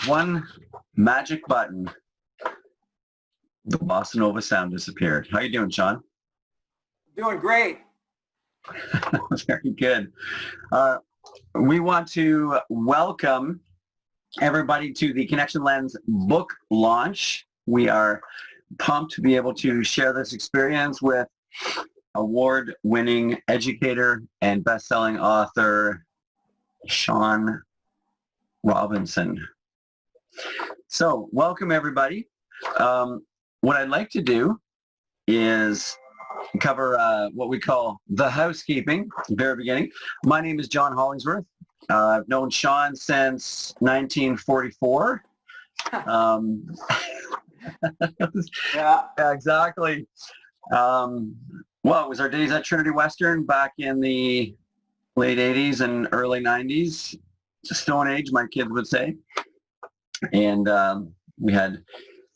one magic button, the bossa nova sound disappeared. How you doing, Sean? Doing great. Very good. We want to welcome everybody to the Connection Lens book launch. We are pumped to be able to share this experience with award-winning educator and best-selling author Sean Robinson. So welcome everybody. What I'd like to do is cover what we call the housekeeping at the very beginning. My name is John Hollingsworth. I've known Sean since 1944. Yeah. Exactly. Well, it was our days at Trinity Western back in the late 80s and early 90s. It's a stone age, my kids would say. And we had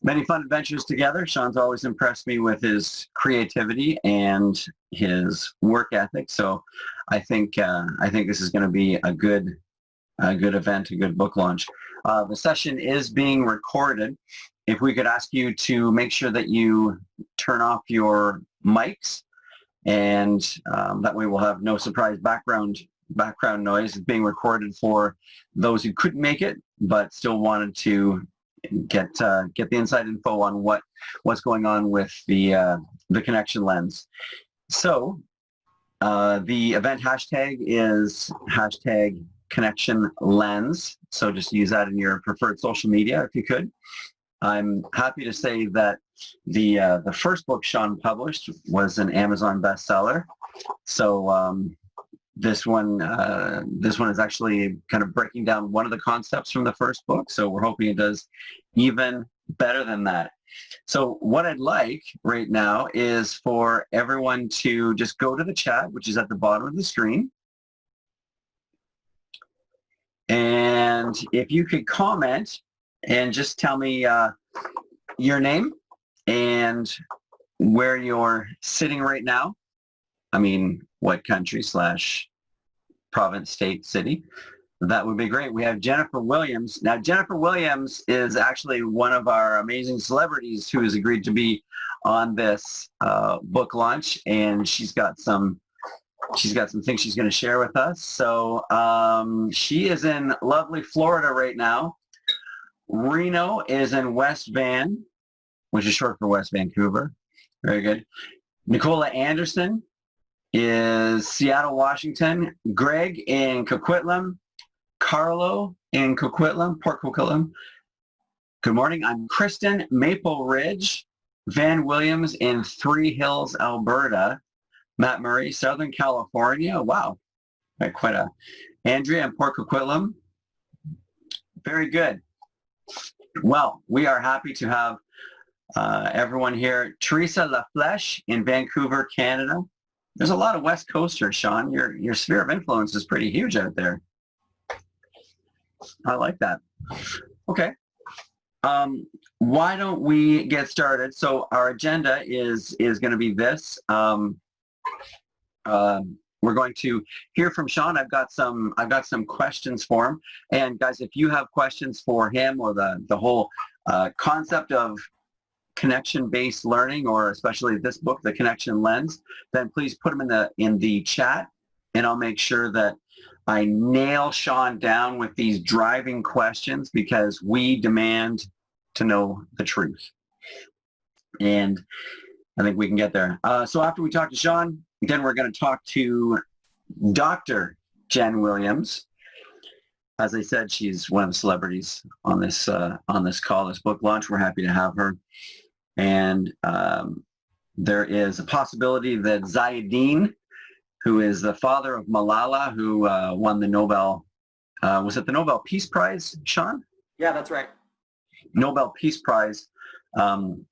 many fun adventures together. Sean's always impressed me with his creativity and his work ethic. So I think this is going to be a good event, a good book launch. The session is being recorded. If we could ask you to make sure that you turn off your mics, and that way we'll have no surprise background noise. It's being recorded for those who couldn't make it but still wanted to get the inside info on what's going on with the Connection Lens. So the event hashtag is hashtag Connection Lens. So just use that in your preferred social media if you could. I'm happy to say that the first book Sean published was an Amazon bestseller. So this one is actually kind of breaking down one of the concepts from the first book. So we're hoping it does even better than that. So what I'd like right now is for everyone to just go to the chat, which is at the bottom of the screen. And if you could comment and just tell me your name and where you're sitting right now. I mean, what country / province, state, city. That would be great. We have Jennifer Williams. Now, Jennifer Williams is actually one of our amazing celebrities who has agreed to be on this book launch, and she's got some things she's going to share with us. So she is in lovely Florida right now. Reno is in West Van, which is short for West Vancouver. Very good. Nicola Anderson is Seattle, Washington. Greg in Coquitlam. Carlo in Coquitlam, Port Coquitlam. Good morning. I'm Kristen, Maple Ridge. Van Williams in Three Hills, Alberta. Matt Murray, Southern California. Wow. Quite a. Andrea in Port Coquitlam. Very good. Well, we are happy to have everyone here. Theresa Laflèche in Vancouver, Canada. There's a lot of West Coasters, Sean. Your sphere of influence is pretty huge out there. I like that. Okay. Why don't we get started? So our agenda is going to be this. We're going to hear from Sean. I've got some questions for him. And guys, if you have questions for him or the whole concept of connection-based learning, or especially this book, The Connection Lens, then please put them in the chat, and I'll make sure that I nail Sean down with these driving questions, because we demand to know the truth. And I think we can get there. So after we talk to Sean, then we're going to talk to Dr. Jen Williams. As I said, she's one of the celebrities on this call, this book launch. We're happy to have her. And there is a possibility that Ziauddin, who is the father of Malala, who won the Nobel, was it the Nobel Peace Prize, Sean? Yeah, that's right. Nobel Peace Prize.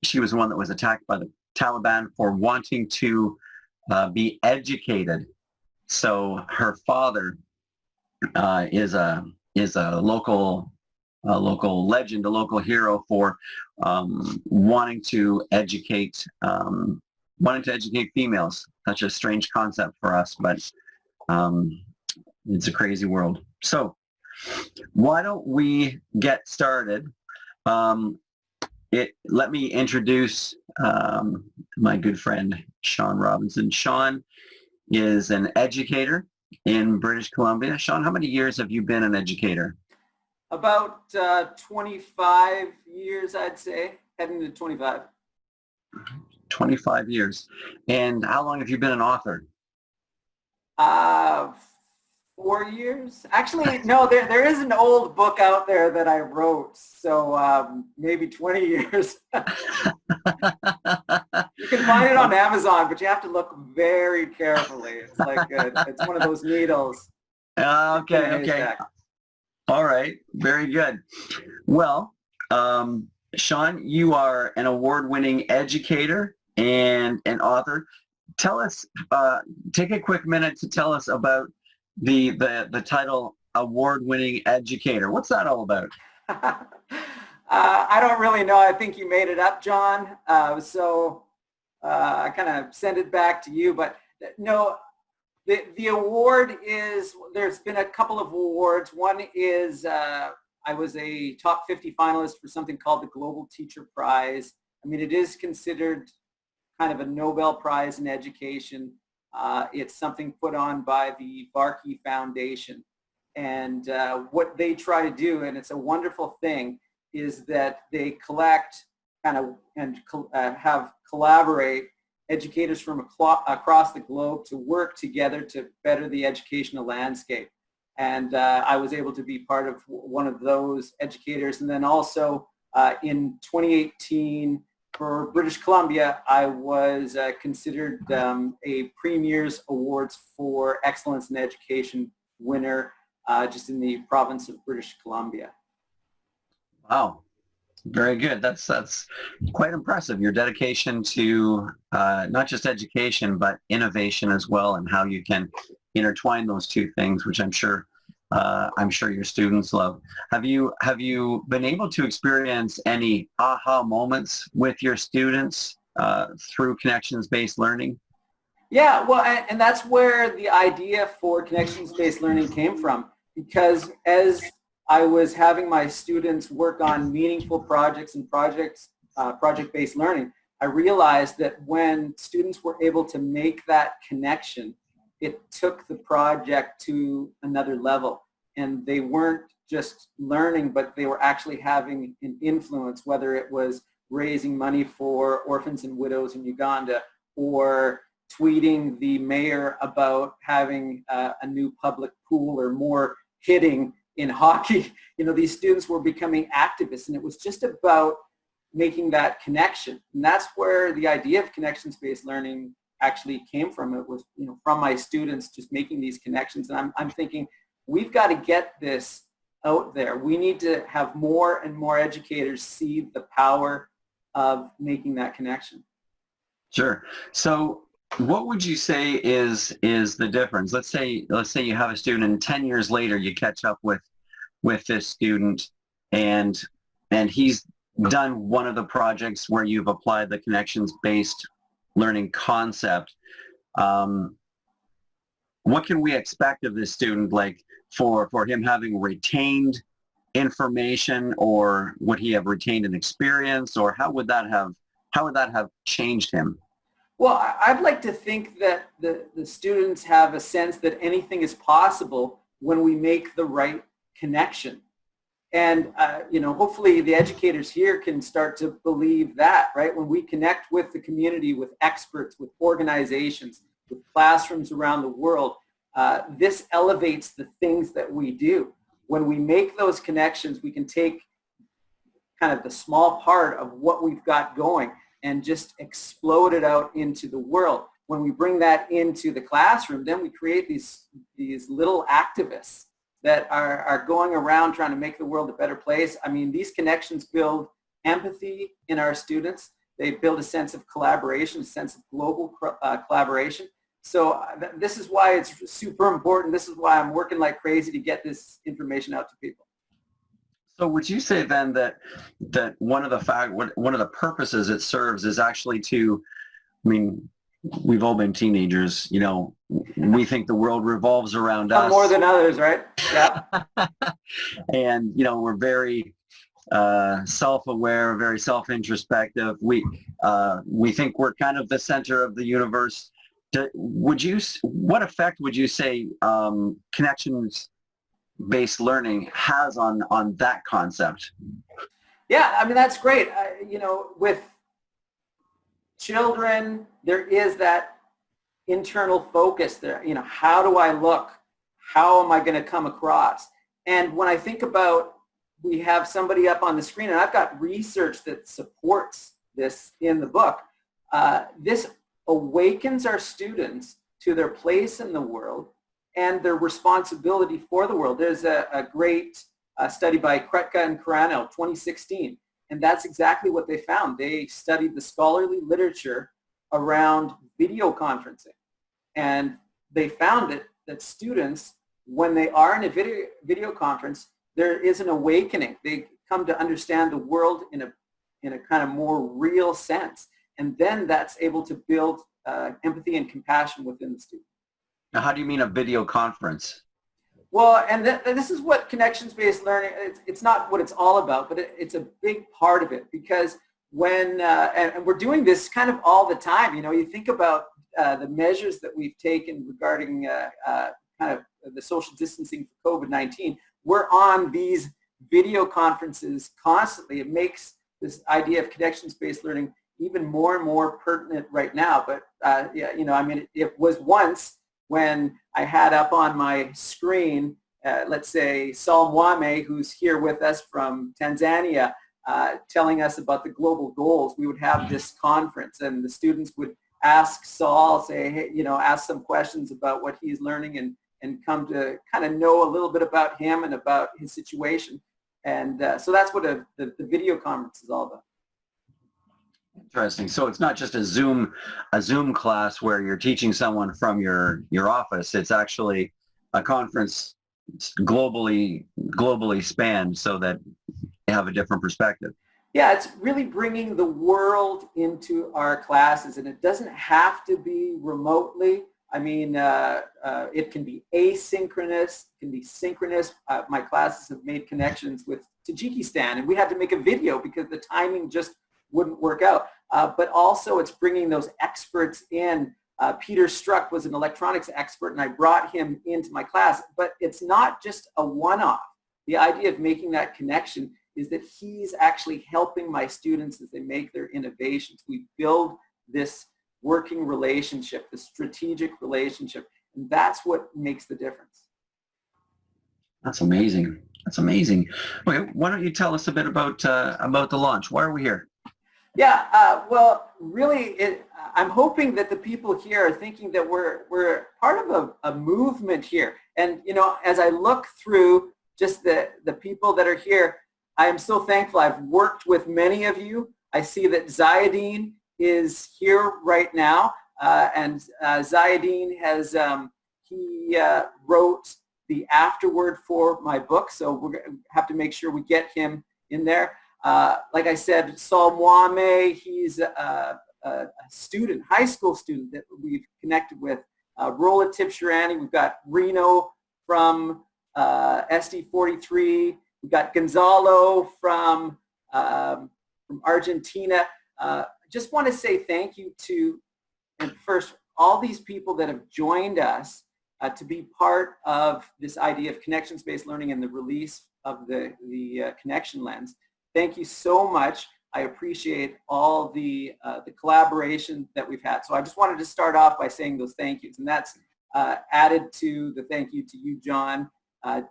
She was the one that was attacked by the Taliban for wanting to be educated. So her father is a local legend, a local hero for wanting to educate females. Such a strange concept for us, but it's a crazy world. So Why don't we get started? Let me introduce my good friend, Sean Robinson. Sean is an educator in British Columbia. Sean, how many years have you been an educator? About 25 years, I'd say, heading to 25. 25 years. And how long have you been an author? 4 years. Actually, no, there is an old book out there that I wrote, so maybe 20 years. You can find it on Amazon, but you have to look very carefully. It's like it's one of those needles. Okay. All right. Very good. Well, Sean, you are an award-winning educator and an author. Tell us, take a quick minute to tell us about the title award-winning educator. What's that all about? I don't really know. I think you made it up, John. So I kind of send it back to you. But no, the award is, there's been a couple of awards. One is I was a top 50 finalist for something called the Global Teacher Prize. I mean, it is considered kind of a Nobel Prize in education. It's something put on by the Barkey Foundation. And what they try to do, and it's a wonderful thing, is that they collect and collaborate educators from across the globe to work together to better the educational landscape. And I was able to be part of one of those educators. And then also in 2018, for British Columbia, I was considered a Premier's Awards for Excellence in Education winner just in the province of British Columbia. Wow. Very good. That's quite impressive. Your dedication to not just education, but innovation as well, and how you can intertwine those two things, which I'm sure your students love. Have you been able to experience any aha moments with your students through connections-based learning? Yeah, well, and that's where the idea for connections-based learning came from, because as I was having my students work on meaningful projects and project-based learning, I realized that when students were able to make that connection, it took the project to another level. And they weren't just learning, but they were actually having an influence, whether it was raising money for orphans and widows in Uganda, or tweeting the mayor about having a new public pool or more hitting in hockey. These students were becoming activists, and it was just about making that connection. And that's where the idea of connections-based learning actually came from. It was, from my students just making these connections. And I'm thinking, we've got to get this out there. We need to have more and more educators see the power of making that connection. Sure. So what would you say is the difference? Let's say you have a student and 10 years later you catch up with this student and he's done one of the projects where you've applied the connections-based learning concept. What can we expect of this student, like for him having retained information, or would he have retained an experience, or how would that have changed him? Well, I'd like to think that the students have a sense that anything is possible when we make the right connection. And, hopefully the educators here can start to believe that, right? When we connect with the community, with experts, with organizations, with classrooms around the world, this elevates the things that we do. When we make those connections, we can take kind of the small part of what we've got going and just explode it out into the world. When we bring that into the classroom, then we create these little activists that are going around trying to make the world a better place. I mean, these connections build empathy in our students. They build a sense of collaboration, a sense of global collaboration. So this is why it's super important. This is why I'm working like crazy to get this information out to people. So would you say then that one of the purposes it serves is actually to, we've all been teenagers, you know, we think the world revolves around Some us. more than others, right? Yeah. And, you know, we're very self-aware, very self-introspective. We think we're kind of the center of the universe. What effect would you say connections-based learning has on that concept? Yeah, I mean, that's great. You know, with children, there is that internal focus there. You know, how do I look? How am I going to come across? And when I think about, we have somebody up on the screen, and I've got research that supports this in the book. This awakens our students to their place in the world and their responsibility for the world. There's a great study by Kretka and Carano, 2016, and that's exactly what they found. They studied the scholarly literature around video conferencing, and they found that students, when they are in a video conference, there is an awakening. They come to understand the world in a kind of more real sense, and then that's able to build empathy and compassion within the student. Now, how do you mean a video conference? Well, and this is what connections-based learning, it's not what it's all about, but it's a big part of it, because when, and we're doing this kind of all the time, you know, you think about the measures that we've taken regarding kind of the social distancing for COVID-19, we're on these video conferences constantly. It makes this idea of connections-based learning even more and more pertinent right now. But, yeah, you know, I mean, it was once when I had up on my screen, let's say, Saul Mwame, who's here with us from Tanzania, telling us about the global goals. We would have this conference, and the students would ask Saul, say, hey, you know, ask some questions about what he's learning, and come to kind of know a little bit about him and about his situation. And so that's what the video conference is all about. Interesting. So it's not just a Zoom class where you're teaching someone from your office. It's actually a conference globally spanned so that you have a different perspective. Yeah, it's really bringing the world into our classes, and it doesn't have to be remotely. I mean, it can be asynchronous, it can be synchronous. My classes have made connections with Tajikistan, and we had to make a video because the timing just wouldn't work out. But also it's bringing those experts in. Peter Struck was an electronics expert, and I brought him into my class. But it's not just a one-off. The idea of making that connection is that he's actually helping my students as they make their innovations. We build this working relationship, the strategic relationship, and that's what makes the difference. That's amazing. That's amazing. Okay, why don't you tell us a bit about the launch? Why are we here? Yeah, well, really, I'm hoping that the people here are thinking that we're part of a movement here. And, you know, as I look through just the people that are here, I am so thankful. I've worked with many of you. I see that Ziauddin is here right now, and Ziauddin has, he wrote the afterword for my book, so we're going to have to make sure we get him in there. Like I said, Saul Mwame, he's a student, high school student that we've connected with. Rola Tipshirani, we've got Reno from SD43. We've got Gonzalo from Argentina. Just want to say thank you to, and first, all these people that have joined us to be part of this idea of connections-based learning and the release of the connection lens. Thank you so much. I appreciate all the collaboration that we've had. So I just wanted to start off by saying those thank yous, and that's added to the thank you to you, John,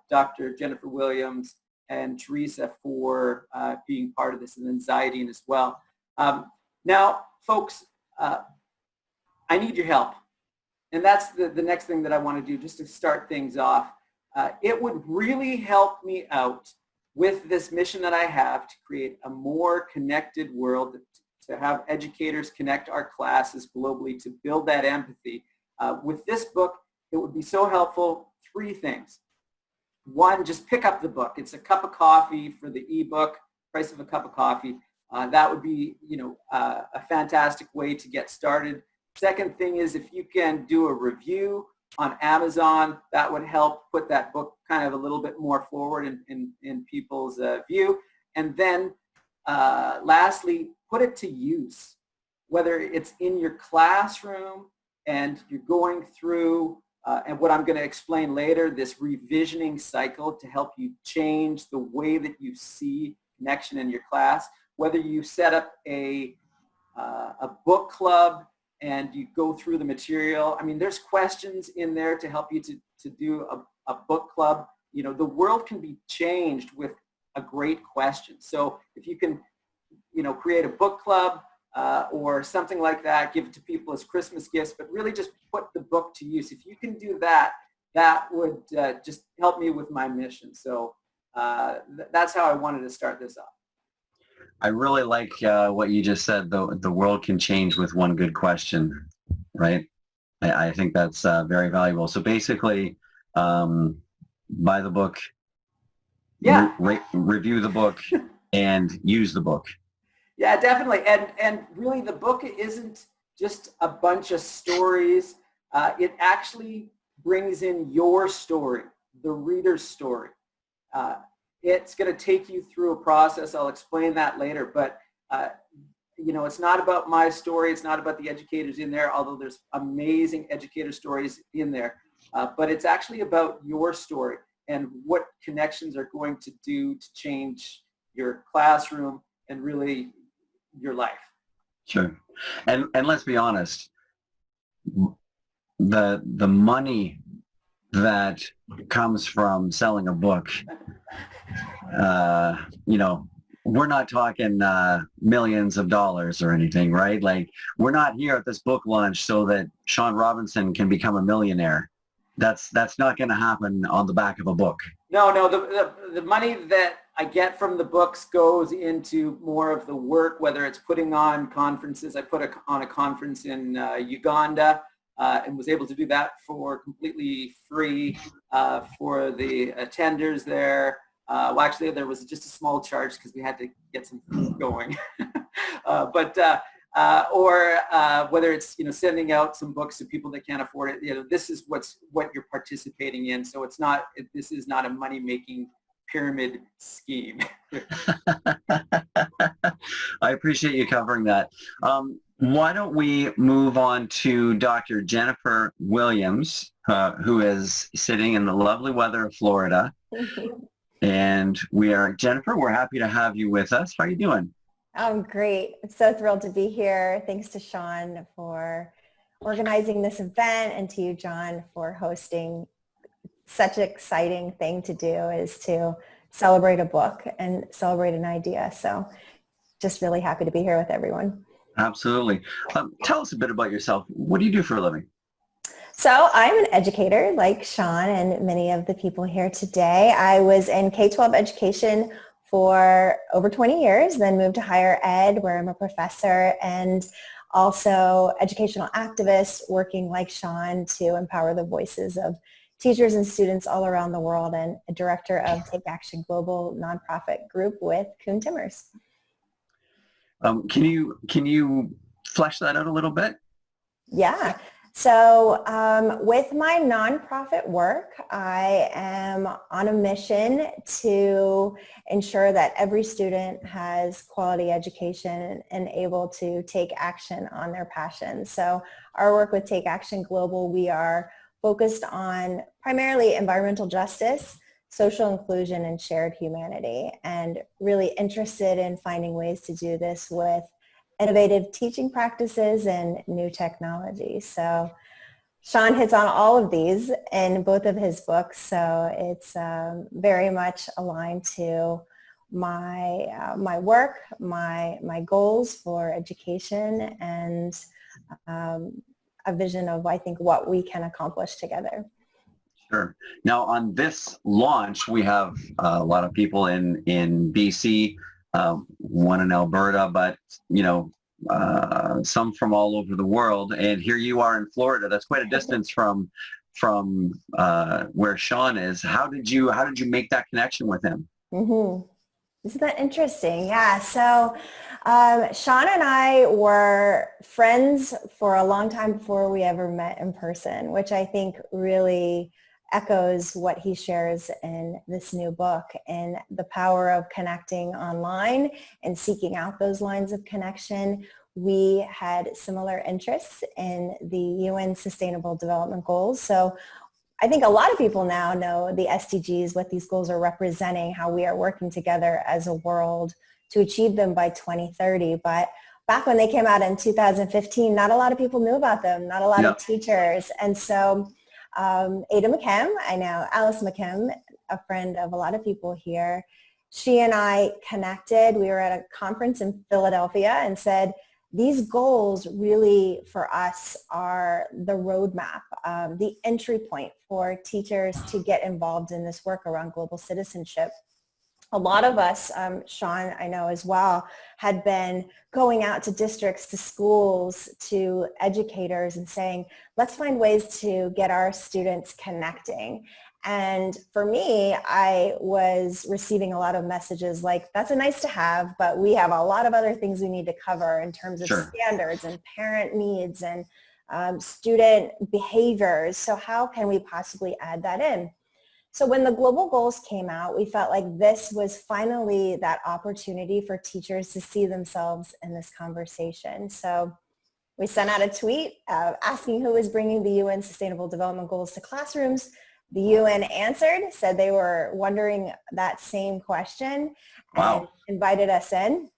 Dr. Jennifer Williams, and Theresa for being part of this, and then Ziauddin as well. Now, folks, I need your help. And that's the next thing that I want to do, just to start things off. It would really help me out with this mission that I have to create a more connected world, to have educators connect our classes globally, to build that empathy. With this book, it would be so helpful. 3 things. 1, just pick up the book. It's a cup of coffee for the ebook, price of a cup of coffee. That would be, you know, a fantastic way to get started. Second thing is if you can do a review on Amazon, that would help put that book kind of a little bit more forward in people's view. And then lastly, put it to use, whether it's in your classroom and you're going through, and what I'm going to explain later, this revisioning cycle to help you change the way that you see connection in your class, whether you set up a book club and you go through the material. I mean, there's questions in there to help you to do a book club. You know, the world can be changed with a great question. So if you can, you know, create a book club or something like that, give it to people as Christmas gifts, but really just put the book to use. If you can do that, that would just help me with my mission. So that's how I wanted to start this off. I really like what you just said, though. The world can change with one good question, right? I think that's very valuable. So basically, buy the book, yeah, review the book, and use the book. Yeah, definitely. And really, the book isn't just a bunch of stories. It actually brings in your story, the reader's story. It's going to take you through a process. I'll explain that later. But, you know, it's not about my story. It's not about the educators in there, although there's amazing educator stories in there. But it's actually about your story and what connections are going to do to change your classroom and really your life. Sure. And let's be honest, the money that comes from selling a book, you know, we're not talking millions of dollars or anything, right? Like, we're not here at this book launch so that Sean Robinson can become a millionaire. That's not going to happen on the back of a book. No, the money that I get from the books goes into more of the work, whether it's putting on conferences. I put on a conference in Uganda and was able to do that for completely free for the attenders there. Well, actually, there was just a small charge because we had to get some food going. Or whether it's, you know, sending out some books to people that can't afford it. You know, this is what you're participating in. So this is not a money-making pyramid scheme. I appreciate you covering that. Why don't we move on to Dr. Jennifer Williams, who is sitting in the lovely weather of Florida. And Jennifer, we're happy to have you with us. How are you doing? I'm great. I'm so thrilled to be here. Thanks to Sean for organizing this event and to you, John, for hosting. Such an exciting thing to do is to celebrate a book and celebrate an idea. So just really happy to be here with everyone. Absolutely. Tell us a bit about yourself. What do you do for a living? So I'm an educator like Sean and many of the people here today. I was in K-12 education for over 20 years, then moved to higher ed where I'm a professor and also educational activist working like Sean to empower the voices of teachers and students all around the world, and a director of Take Action Global nonprofit group with Kuhn Timmers. Can you flesh that out a little bit? Yeah. So with my nonprofit work, I am on a mission to ensure that every student has quality education and able to take action on their passions. So our work with Take Action Global, we are focused on primarily environmental justice, social inclusion, and shared humanity, and really interested in finding ways to do this with innovative teaching practices and new technology. So Sean hits on all of these in both of his books, so it's very much aligned to my work, my goals for education, and a vision of, I think, what we can accomplish together. Sure. Now, on this launch, we have a lot of people in BC, one in Alberta, but, you know, some from all over the world. And here you are in Florida. That's quite a distance from where Sean is. How did you make that connection with him? Mm-hmm. Isn't that interesting? Yeah. So Sean and I were friends for a long time before we ever met in person, which I think really echoes what he shares in this new book and the power of connecting online and seeking out those lines of connection. We had similar interests in the UN Sustainable Development Goals. So I think a lot of people now know the SDGs, what these goals are representing, how we are working together as a world to achieve them by 2030. But back when they came out in 2015, not a lot of people knew about them, not a lot of teachers. And so Ada McKim, I know Alice McKim, a friend of a lot of people here, she and I connected. We were at a conference in Philadelphia and said, these goals really for us are the roadmap, the entry point for teachers to get involved in this work around global citizenship. A lot of us, Sean, I know as well, had been going out to districts, to schools, to educators and saying, let's find ways to get our students connecting. And for me, I was receiving a lot of messages like, that's a nice to have, but we have a lot of other things we need to cover in terms of standards and parent needs and student behaviors. So how can we possibly add that in? So when the global goals came out, we felt like this was finally that opportunity for teachers to see themselves in this conversation. So we sent out a tweet asking who was bringing the UN Sustainable Development Goals to classrooms. The UN answered, said they were wondering that same question and invited us in.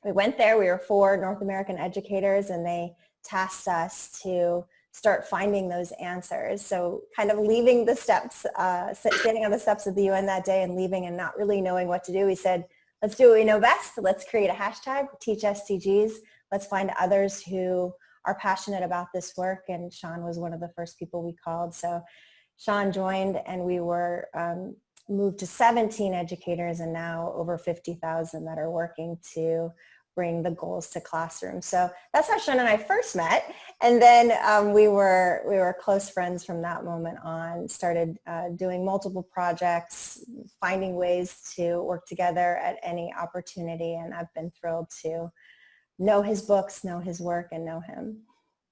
We went there. We were 4 North American educators and they tasked us to start finding those answers. So kind of leaving the steps, standing on the steps of the UN that day and leaving and not really knowing what to do. We said, let's do what we know best. Let's create a hashtag, Teach SDGs. Let's find others who are passionate about this work. And Sean was one of the first people we called. So Sean joined and we were moved to 17 educators and now over 50,000 that are working to bring the goals to classrooms. So that's how Sean and I first met. And then we were close friends from that moment on, started doing multiple projects, finding ways to work together at any opportunity. And I've been thrilled to know his books, know his work, and know him.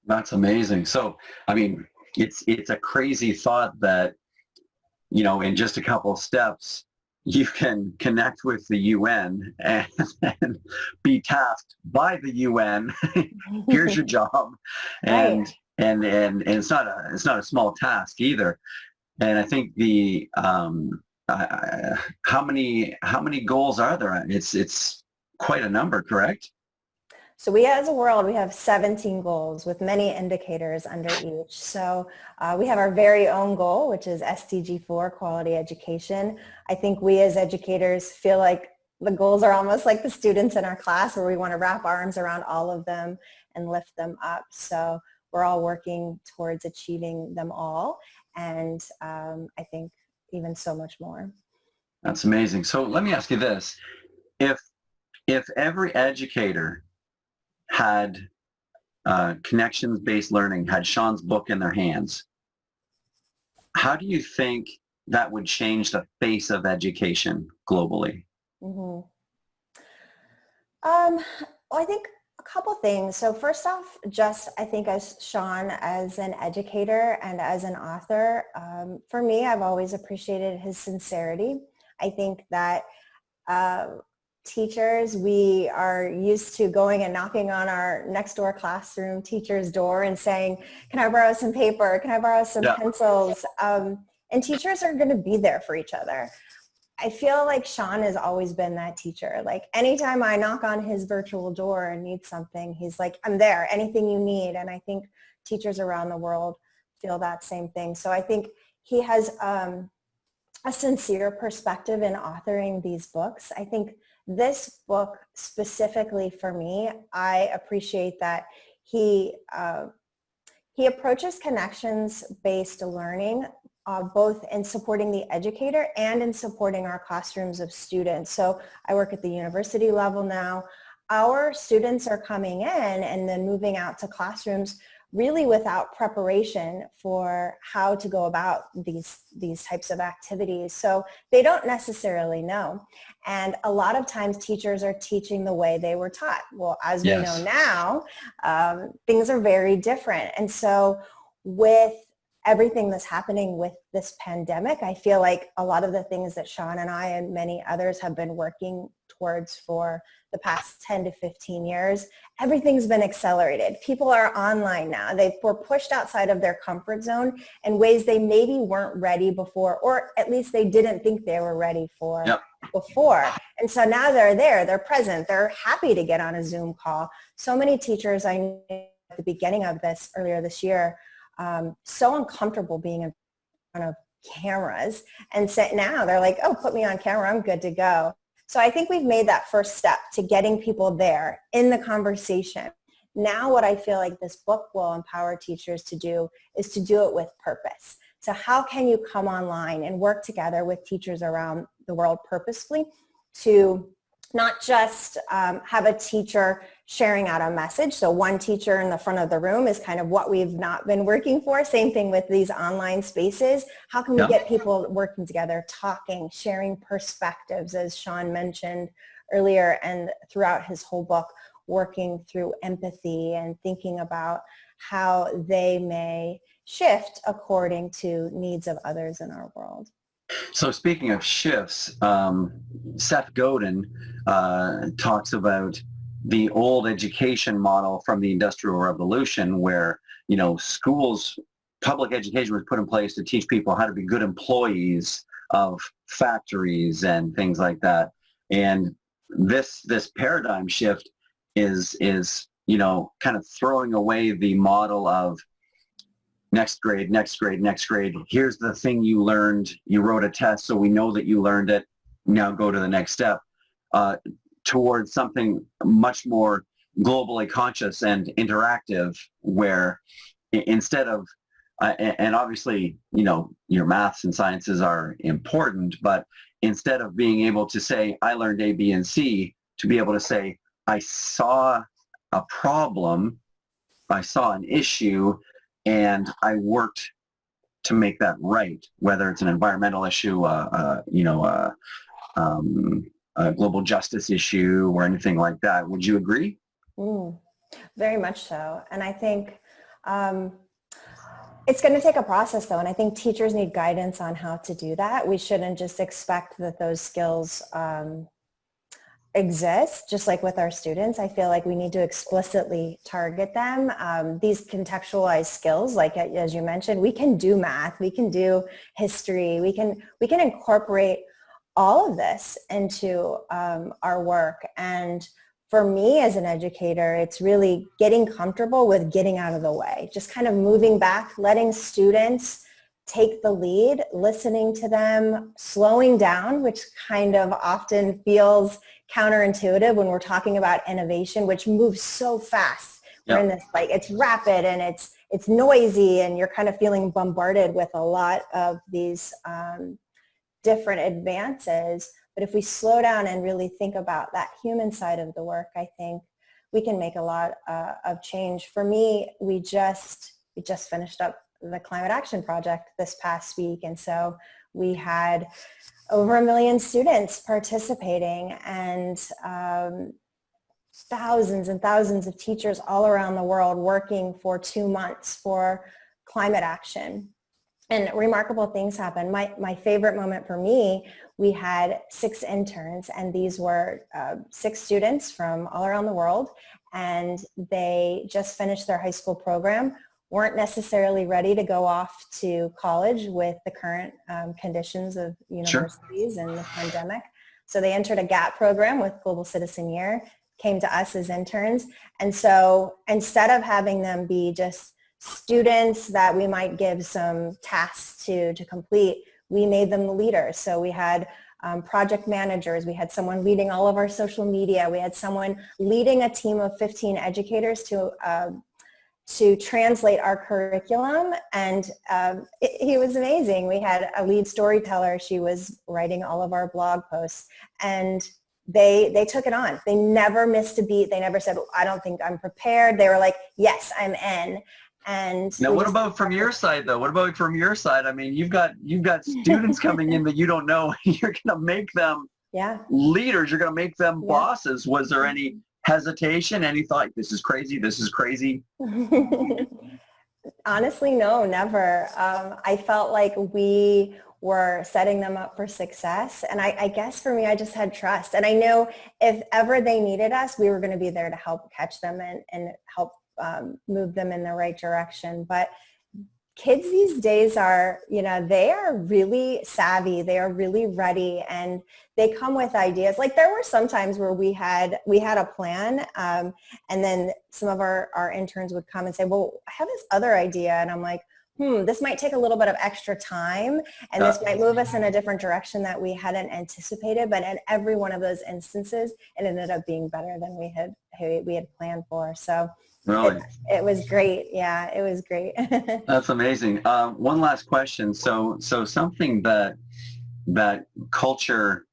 That's amazing. So, I mean, it's a crazy thought that, you know, in just a couple of steps, you can connect with the UN and be tasked by the UN. Here's your job, and it's not a small task either. And I think the how many goals are there? It's quite a number, correct? So we as a world, we have 17 goals with many indicators under each. So we have our very own goal, which is SDG 4, quality education. I think we as educators feel like the goals are almost like the students in our class where we want to wrap our arms around all of them and lift them up. So we're all working towards achieving them all. And I think even so much more. That's amazing. So let me ask you this. If every educator had connections-based learning, had Sean's book in their hands, how do you think that would change the face of education globally? Mm-hmm. Well, I think a couple things. So first off, just I think as Sean, as an educator and as an author, for me, I've always appreciated his sincerity. I think that teachers, we are used to going and knocking on our next door classroom teacher's door and saying, can I borrow some paper? Can I borrow some pencils? And teachers are going to be there for each other. I feel like Sean has always been that teacher. Like anytime I knock on his virtual door and need something, he's like, I'm there, anything you need. And I think teachers around the world feel that same thing. So I think he has a sincere perspective in authoring these books. I think this book specifically for me, I appreciate that he approaches connections-based learning both in supporting the educator and in supporting our classrooms of students. So I work at the university level now. Our students are coming in and then moving out to classrooms really without preparation for how to go about these types of activities. So they don't necessarily know. And a lot of times teachers are teaching the way they were taught. Well, as we know now, things are very different. And so with everything that's happening with this pandemic, I feel like a lot of the things that Sean and I and many others have been working towards for the past 10 to 15 years, everything's been accelerated. People are online now. They were pushed outside of their comfort zone in ways they maybe weren't ready before, or at least they didn't think they were ready for before. And so now they're there, they're present, they're happy to get on a Zoom call. So many teachers I knew at the beginning of this, earlier this year, so uncomfortable being in front of cameras, and so now they're like, oh, put me on camera, I'm good to go. So I think we've made that first step to getting people there in the conversation. Now what I feel like this book will empower teachers to do is to do it with purpose. So how can you come online and work together with teachers around the world purposefully to not just have a teacher sharing out a message. So one teacher in the front of the room is kind of what we've not been working for. Same thing with these online spaces. How can we get people working together, talking, sharing perspectives, as Sean mentioned earlier, and throughout his whole book, working through empathy and thinking about how they may shift according to needs of others in our world. So speaking of shifts, Seth Godin talks about the old education model from the Industrial Revolution where, you know, schools, public education was put in place to teach people how to be good employees of factories and things like that. And this paradigm shift is, you know, kind of throwing away the model of next grade, next grade, next grade. Here's the thing you learned. You wrote a test, so we know that you learned it. Now go to the next step. Towards something much more globally conscious and interactive, where instead of, and obviously, you know, your maths and sciences are important, but instead of being able to say, I learned A, B, and C, to be able to say, I saw a problem, I saw an issue, and I worked to make that right, whether it's an environmental issue, you know, a global justice issue or anything like that. Would you agree? Very much so. And I think it's going to take a process though. And I think teachers need guidance on how to do that. We shouldn't just expect that those skills exist, just like with our students. I feel like we need to explicitly target them. These contextualized skills, like as you mentioned, we can do math, we can do history, we can incorporate all of this into our work. And for me as an educator, it's really getting comfortable with getting out of the way, just kind of moving back, letting students take the lead, listening to them, slowing down, which kind of often feels counterintuitive when we're talking about innovation, which moves so fast. We're in this, like, it's rapid and it's noisy, and you're kind of feeling bombarded with a lot of these different advances. But if we slow down and really think about that human side of the work, I think we can make a lot of change. For me, we just finished up the Climate Action Project this past week, and so we had over 1 million students participating, and thousands and thousands of teachers all around the world working for 2 months for climate action. And remarkable things happened. My favorite moment for me, we had 6 interns, and these were 6 students from all around the world, and they just finished their high school program, weren't necessarily ready to go off to college with the current conditions of universities and the pandemic. So they entered a GAP program with Global Citizen Year, came to us as interns. And so instead of having them be just students that we might give some tasks to complete, we made them the leaders. So we had project managers, we had someone leading all of our social media, we had someone leading a team of 15 educators to translate our curriculum, and he was amazing. We had a lead storyteller. She was writing all of our blog posts, and they took it on. They never missed a beat. They never said, I don't think I'm prepared. They were like, yes, I'm in. And now, what about from your side, though? What about from your side? I mean, you've got students coming in that you don't know. You're going to make them leaders. You're going to make them bosses. Was there any hesitation? Any thought, this is crazy, this is crazy? Honestly, no, never. I felt like we were setting them up for success. And I guess for me, I just had trust. And I know if ever they needed us, we were going to be there to help catch them and help move them in the right direction. But kids these days are, they are really savvy. They are really ready, and they come with ideas. Like there were some times where we had a plan, and then some of our interns would come and say, well, I have this other idea. And I'm like, this might take a little bit of extra time, and this might move us in a different direction that we hadn't anticipated. But in every one of those instances, it ended up being better than we had planned for. So really, it was great. Yeah, it was great. That's amazing. One last question. So something that culture,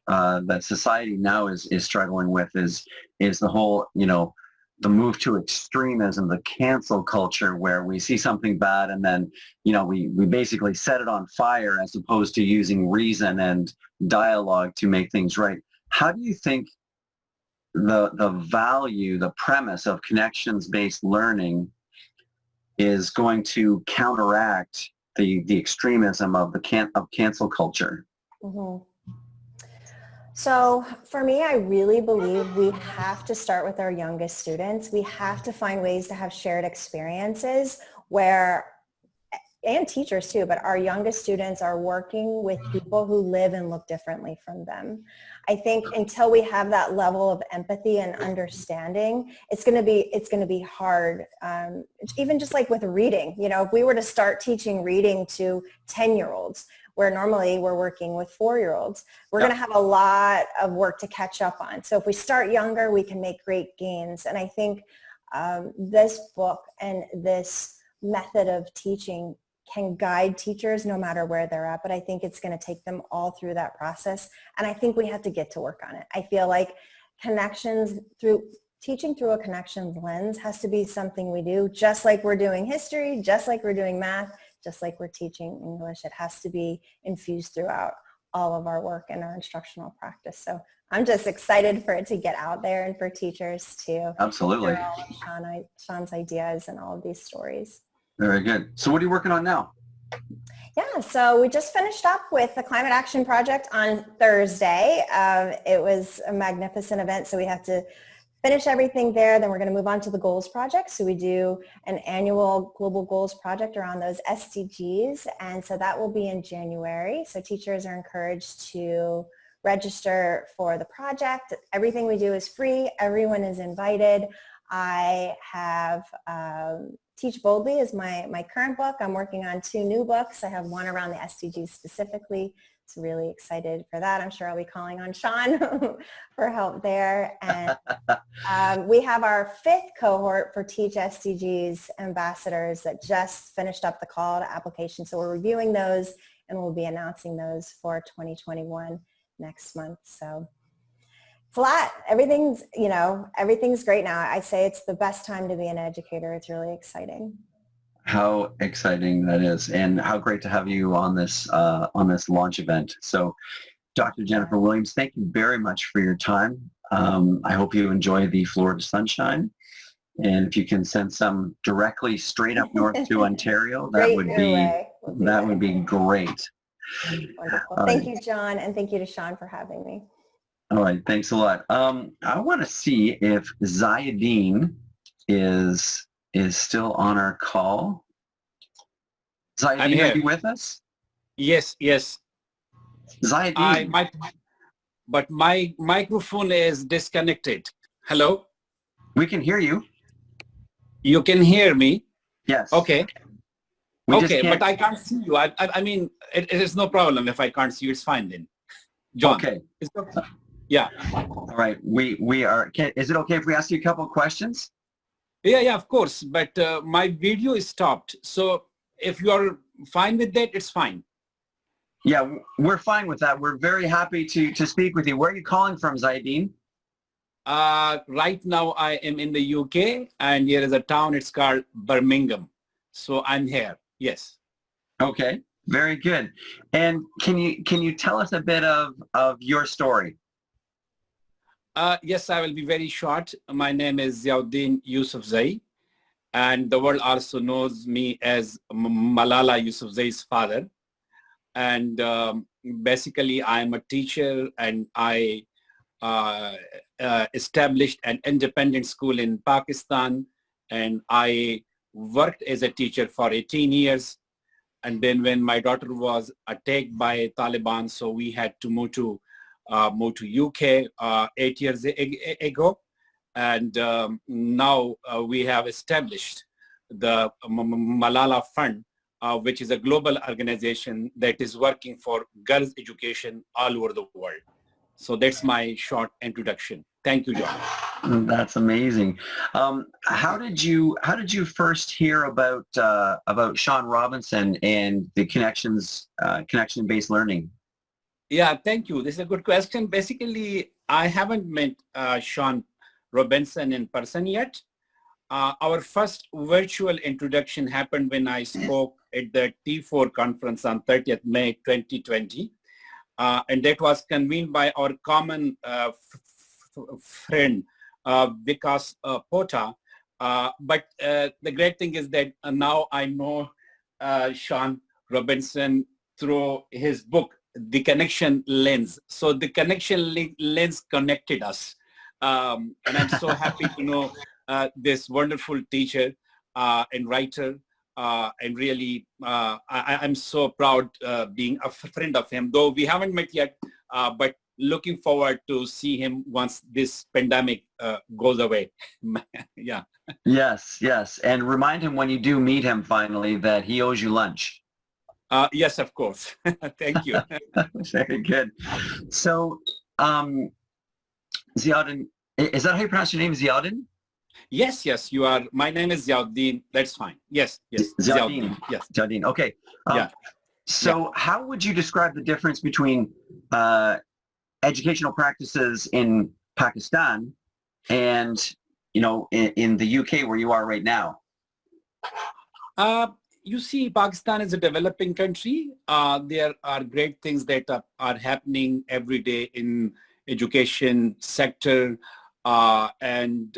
that society now is struggling with is the whole, the move to extremism, the cancel culture, where we see something bad and then, we basically set it on fire as opposed to using reason and dialogue to make things right. How do you think the value, the premise of connections-based learning is going to counteract the extremism of cancel culture? Mm-hmm. So for me, I really believe we have to start with our youngest students. We have to find ways to have shared experiences and teachers too, but our youngest students are working with people who live and look differently from them. I think until we have that level of empathy and understanding, it's going to be hard. Even just like with reading, if we were to start teaching reading to 10-year-olds, where normally we're working with 4-year-olds, we're going to have a lot of work to catch up on. So if we start younger, we can make great gains. And I think this book and this method of teaching can guide teachers no matter where they're at, but I think it's going to take them all through that process. And I think we have to get to work on it. I feel like teaching through a connections lens has to be something we do, just like we're doing history, just like we're doing math, just like we're teaching English. It has to be infused throughout all of our work and our instructional practice. So I'm just excited for it to get out there and for teachers to absolutely hear all of Sean's ideas and all of these stories. Very good. So what are you working on now? Yeah, so we just finished up with the Climate Action Project on Thursday. It was a magnificent event, so we have to finish everything there. Then we're going to move on to the Goals Project. So we do an annual Global Goals Project around those SDGs, and so that will be in January. So teachers are encouraged to register for the project. Everything we do is free. Everyone is invited. I have Teach Boldly is my current book. I'm working on 2 new books. I have one around the SDGs specifically. So really excited for that. I'm sure I'll be calling on Sean for help there. And we have our 5th cohort for Teach SDGs ambassadors that just finished up the call to application. So we're reviewing those and we'll be announcing those for 2021 next month. So it's a lot. Everything's great now. I say it's the best time to be an educator. It's really exciting. How exciting that is, and how great to have you on this launch event. So, Dr. Jennifer Williams, thank you very much for your time. I hope you enjoy the Florida sunshine, and if you can send some directly straight up north to Ontario, that would be great. Wonderful. Thank you, John, and thank you to Sean for having me. All right, thanks a lot. I want to see if Ziauddin is still on our call. Ziauddin, are you with us? Yes. Ziauddin. But my microphone is disconnected. Hello? We can hear you. You can hear me? Yes. Okay. But I can't see you. I mean, it is no problem if I can't see you. It's fine then. John. Okay. It's okay. Yeah. All right. We are. Is it okay if we ask you a couple of questions? Yeah, of course. But my video is stopped. So if you are fine with that, it's fine. Yeah, we're fine with that. We're very happy to speak with you. Where are you calling from, Ziauddin? Right now I am in the UK, and here is a town, it's called Birmingham. So I'm here, yes. Okay, very good. And can you tell us a bit of your story? Yes, I will be very short. My name is Ziauddin Yousafzai, and the world also knows me as Malala Yousafzai's father. And basically, I am a teacher, and I established an independent school in Pakistan, and I worked as a teacher for 18 years. And then when my daughter was attacked by Taliban, so we had to move to UK 8 years ago. And now we have established the Malala Fund, which is a global organization that is working for girls' education all over the world. So that's my short introduction. Thank you, John. That's amazing. How did you first hear about Sean Robinson and the connection-based learning? Yeah, thank you. This is a good question. Basically, I haven't met Sean Robinson in person yet. Our first virtual introduction happened when I spoke at the T4 conference on 30th May 2020. And that was convened by our common friend, Vikas Pota. But the great thing is that now I know Sean Robinson through his book, The Connection Lens. So the connection lens connected us. And I'm so happy to know this wonderful teacher and writer. And really, I'm so proud being a friend of him, though we haven't met yet, but looking forward to see him once this pandemic goes away. Yeah. Yes, yes. And remind him when you do meet him finally that he owes you lunch. Yes, of course. Thank you. Very good. So, Ziauddin, is that how you pronounce your name, Ziauddin? Yes, yes, you are. My name is Ziauddin. That's fine. Yes, yes. Ziauddin. Yes. Ziauddin. Okay. Yeah. So how would you describe the difference between educational practices in Pakistan and, in the UK where you are right now? You see, Pakistan is a developing country. There are great things that are happening every day in education sector. Traditionally,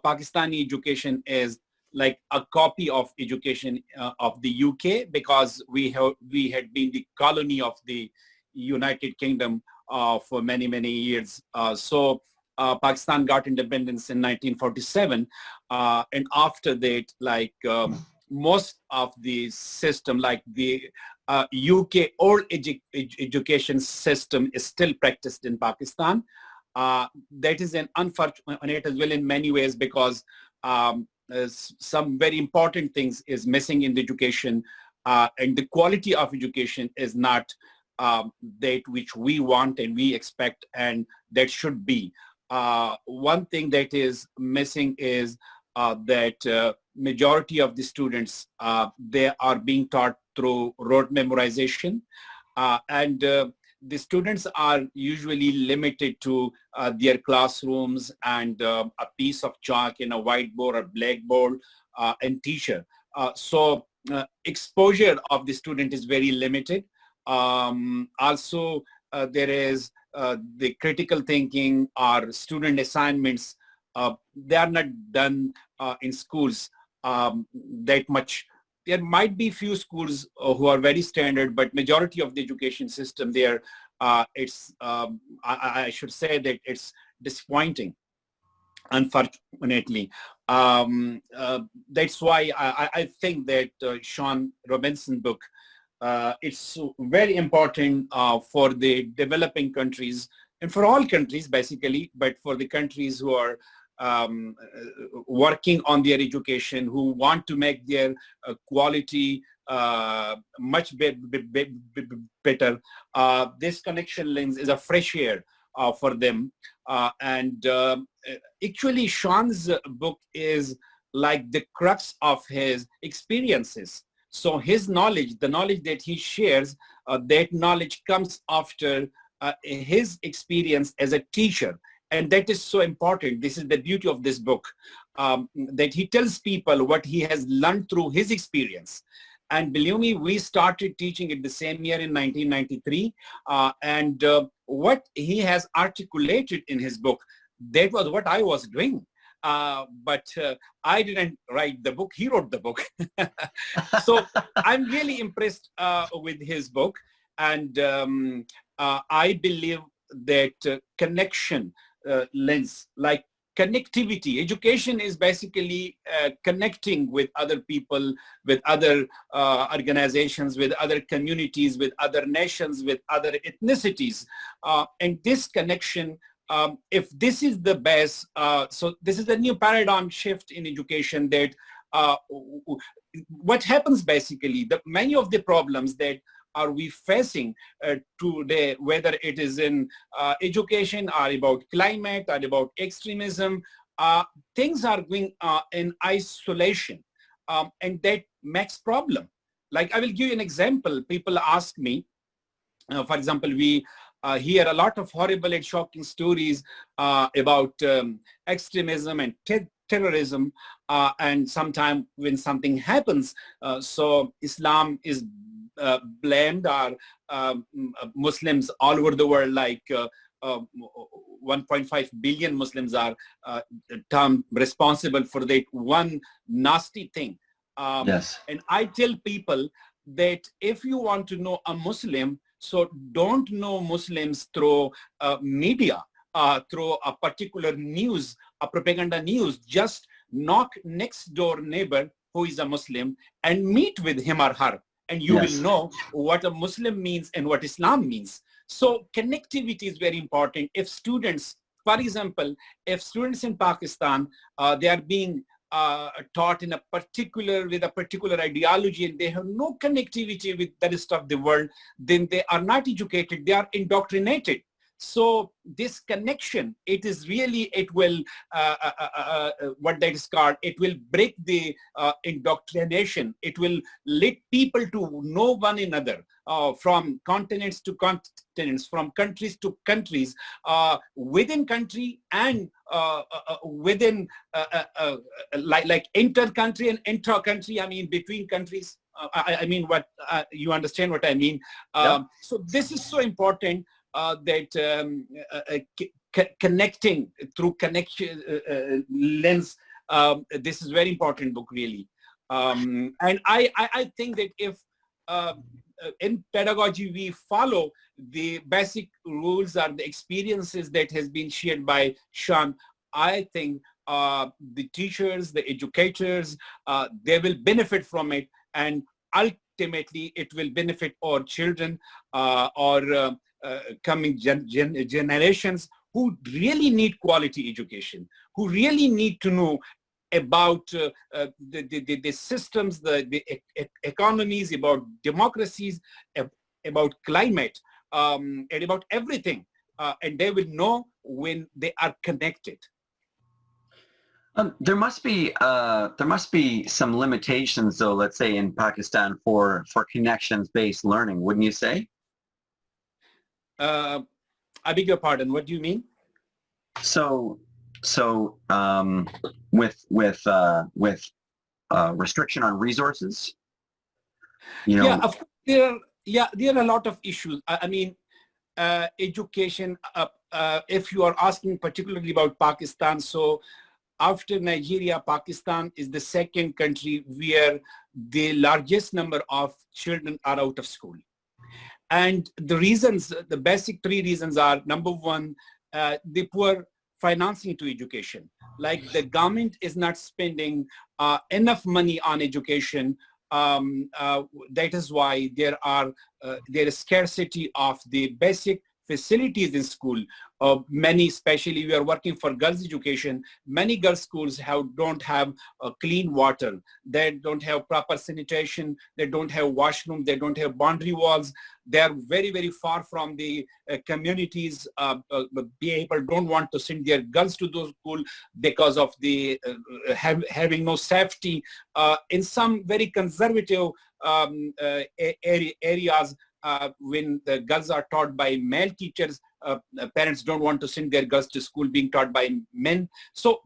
Pakistani education is like a copy of education of the UK, because we had been the colony of the United Kingdom for many years. So Pakistan got independence in 1947, and after that, most of the system, like the UK old education system, is still practiced in Pakistan. That is an unfortunate as well in many ways, because some very important things is missing in the education, and the quality of education is not that which we want and we expect, and that should be. One thing that is missing is that majority of the students, they are being taught through rote memorization, and the students are usually limited to their classrooms and a piece of chalk in a whiteboard or blackboard and teacher. So exposure of the student is very limited. Also, there is the critical thinking or student assignments. They are not done in schools that much. There might be few schools who are very standard, but majority of the education system there, I should say that it's disappointing, unfortunately. That's why I think that Sean Robinson book, it's very important for the developing countries and for all countries basically, but for the countries who are working on their education, who want to make their quality much better. This connection lens is a fresh air for them. And actually, Sean's book is like the crux of his experiences. So his knowledge, the knowledge that he shares, that knowledge comes after his experience as a teacher. And that is so important. This is the beauty of this book, that he tells people what he has learned through his experience. And believe me, we started teaching it the same year in 1993. And what he has articulated in his book, that was what I was doing. But I didn't write the book, he wrote the book. So I'm really impressed with his book. And I believe that connection lens, like connectivity, education is basically connecting with other people, with other organizations, with other communities, with other nations, with other ethnicities. And this connection, if this is the base, so this is a new paradigm shift in education, that what happens basically, many of the problems that are we facing today, whether it is in education or about climate or about extremism, things are going in isolation, and that makes problem. Like I will give you an example. People ask me, for example, we hear a lot of horrible and shocking stories about extremism and terrorism, and sometimes when something happens, so Islam is blamed, or Muslims all over the world, like 1.5 billion Muslims are termed responsible for that one nasty thing. Yes. And I tell people that if you want to know a Muslim, so don't know Muslims through media, through a particular news, a propaganda news. Just knock next door neighbor who is a Muslim and meet with him or her, and you will know what a Muslim means and what Islam means. So connectivity is very important. If students, for example, if students in Pakistan, they are being taught in a particular, with a particular ideology, and they have no connectivity with the rest of the world, then they are not educated, they are indoctrinated. So this connection, it is really, it will, what that is called, it will break the indoctrination. It will lead people to know one another, from continents to continents, from countries to countries, within country and within, like inter-country and intra-country, I mean, between countries. I mean, what, you understand what I mean? So this is so important. That connecting through connection lens, this is very important book, really. And I think that if in pedagogy we follow the basic rules or the experiences that has been shared by Sean, I think the teachers, the educators, they will benefit from it, and ultimately it will benefit our children, or coming generations who really need quality education, who really need to know about the systems, the economies, about democracies, about climate, and about everything. And they will know when they are connected. There must be some limitations, though, let's say in Pakistan, for connections-based learning, wouldn't you say? I beg your pardon, what do you mean? So with restriction on resources, you know. Yeah, of course, there are a lot of issues. I mean, education, if you are asking particularly about Pakistan, so after Nigeria, Pakistan is the second country where the largest number of children are out of school. And the reasons, the basic three reasons are, number one, the poor financing to education. Like the government is not spending enough money on education. That is why there is scarcity of the basic facilities in school. Many, especially we are working for girls education, many girls schools don't have clean water. They don't have proper sanitation. They don't have washroom. They don't have boundary walls. They are very, very far from the communities. People don't want to send their girls to those schools because of the having no safety. In some very conservative areas, when the girls are taught by male teachers, parents don't want to send their girls to school being taught by men. So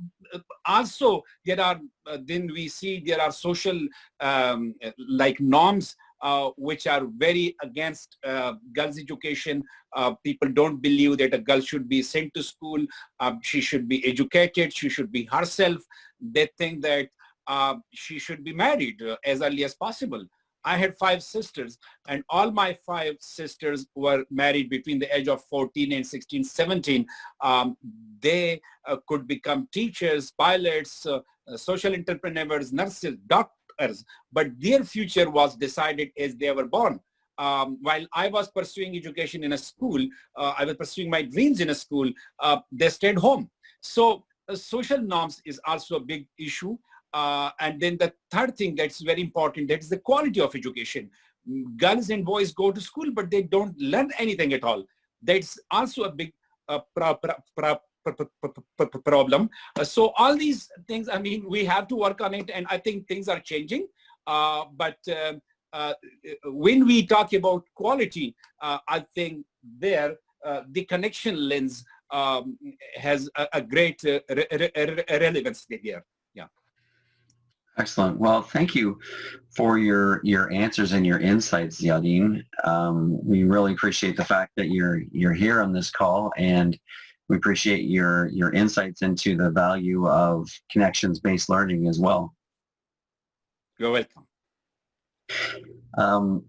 also there are, then we see there are social like norms which are very against girls' education. People don't believe that a girl should be sent to school. She should be educated. She should be herself. They think that she should be married as early as possible. I had 5 sisters, and all my 5 sisters were married between the age of 14 and 16, 17. They could become teachers, pilots, social entrepreneurs, nurses, doctors, but their future was decided as they were born. While I was pursuing education in a school, I was pursuing my dreams in a school, they stayed home. So social norms is also a big issue. And then the third thing that's very important, that is the quality of education. Girls and boys go to school, but they don't learn anything at all. That's also a big problem. So all these things, I mean, we have to work on it, and I think things are changing. But when we talk about quality, I think there the connection lens has a great relevance there. Yeah. Excellent. Well, thank you for your answers and your insights, Ziauddin. We really appreciate the fact that you're here on this call, and we appreciate your insights into the value of connections-based learning as well. You're welcome. All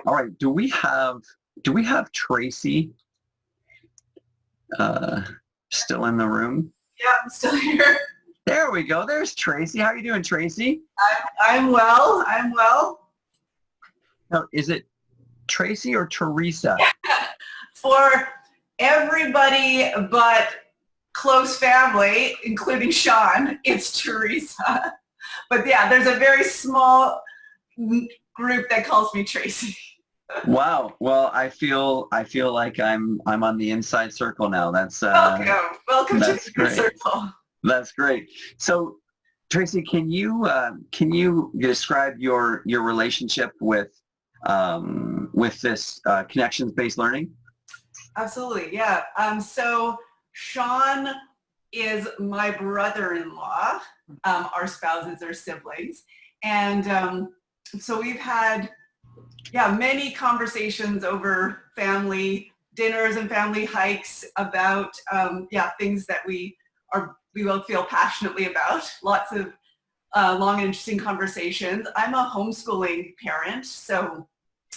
right. Do we have Tracy still in the room? Yeah, I'm still here. There we go. There's Tracy. How are you doing, Tracy? I'm well. I'm well. Now, is it Tracy or Theresa? For everybody but close family, including Sean, it's Theresa. But yeah, there's a very small group that calls me Tracy. Wow. Well, I feel like I'm on the inside circle now. That's welcome to the great. circle. That's great. So, Tracy, can you describe your relationship with this connections-based learning? Absolutely, yeah. So Sean is my brother-in-law. Our spouses are siblings, and so we've had many conversations over family dinners and family hikes about things that we both feel passionately about. Lots of long and interesting conversations. I'm a homeschooling parent, so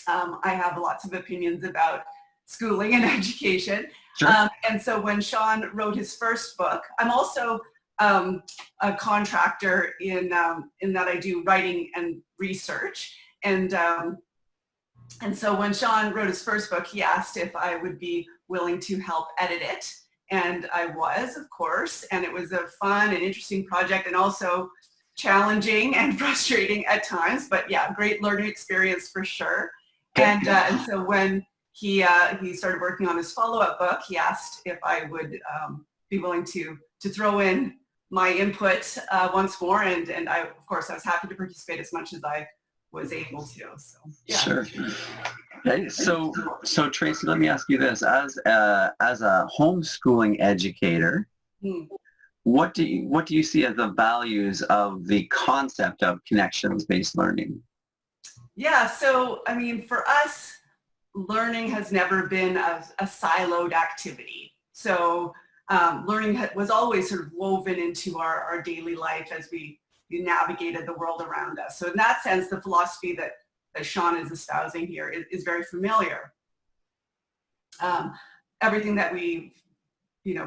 I have lots of opinions about schooling and education. Sure. And so when Sean wrote his first book, I'm also a contractor in that I do writing and research. And so when Sean wrote his first book, he asked if I would be willing to help edit it. And I was, of course, and it was a fun and interesting project, and also challenging and frustrating at times, but yeah, great learning experience for sure. And so when he started working on his follow-up book, he asked if I would be willing to throw in my input once more, and I, of course, I was happy to participate as much as I was able to. So yeah. Sure. Okay, so Tracy, let me ask you this: as a homeschooling educator, what do you see as the values of the concept of connections-based learning? Yeah, so I mean, for us, learning has never been a siloed activity. So learning was always sort of woven into our daily life as we navigated the world around us. So in that sense, the philosophy that Sean is espousing here is very familiar. Everything that we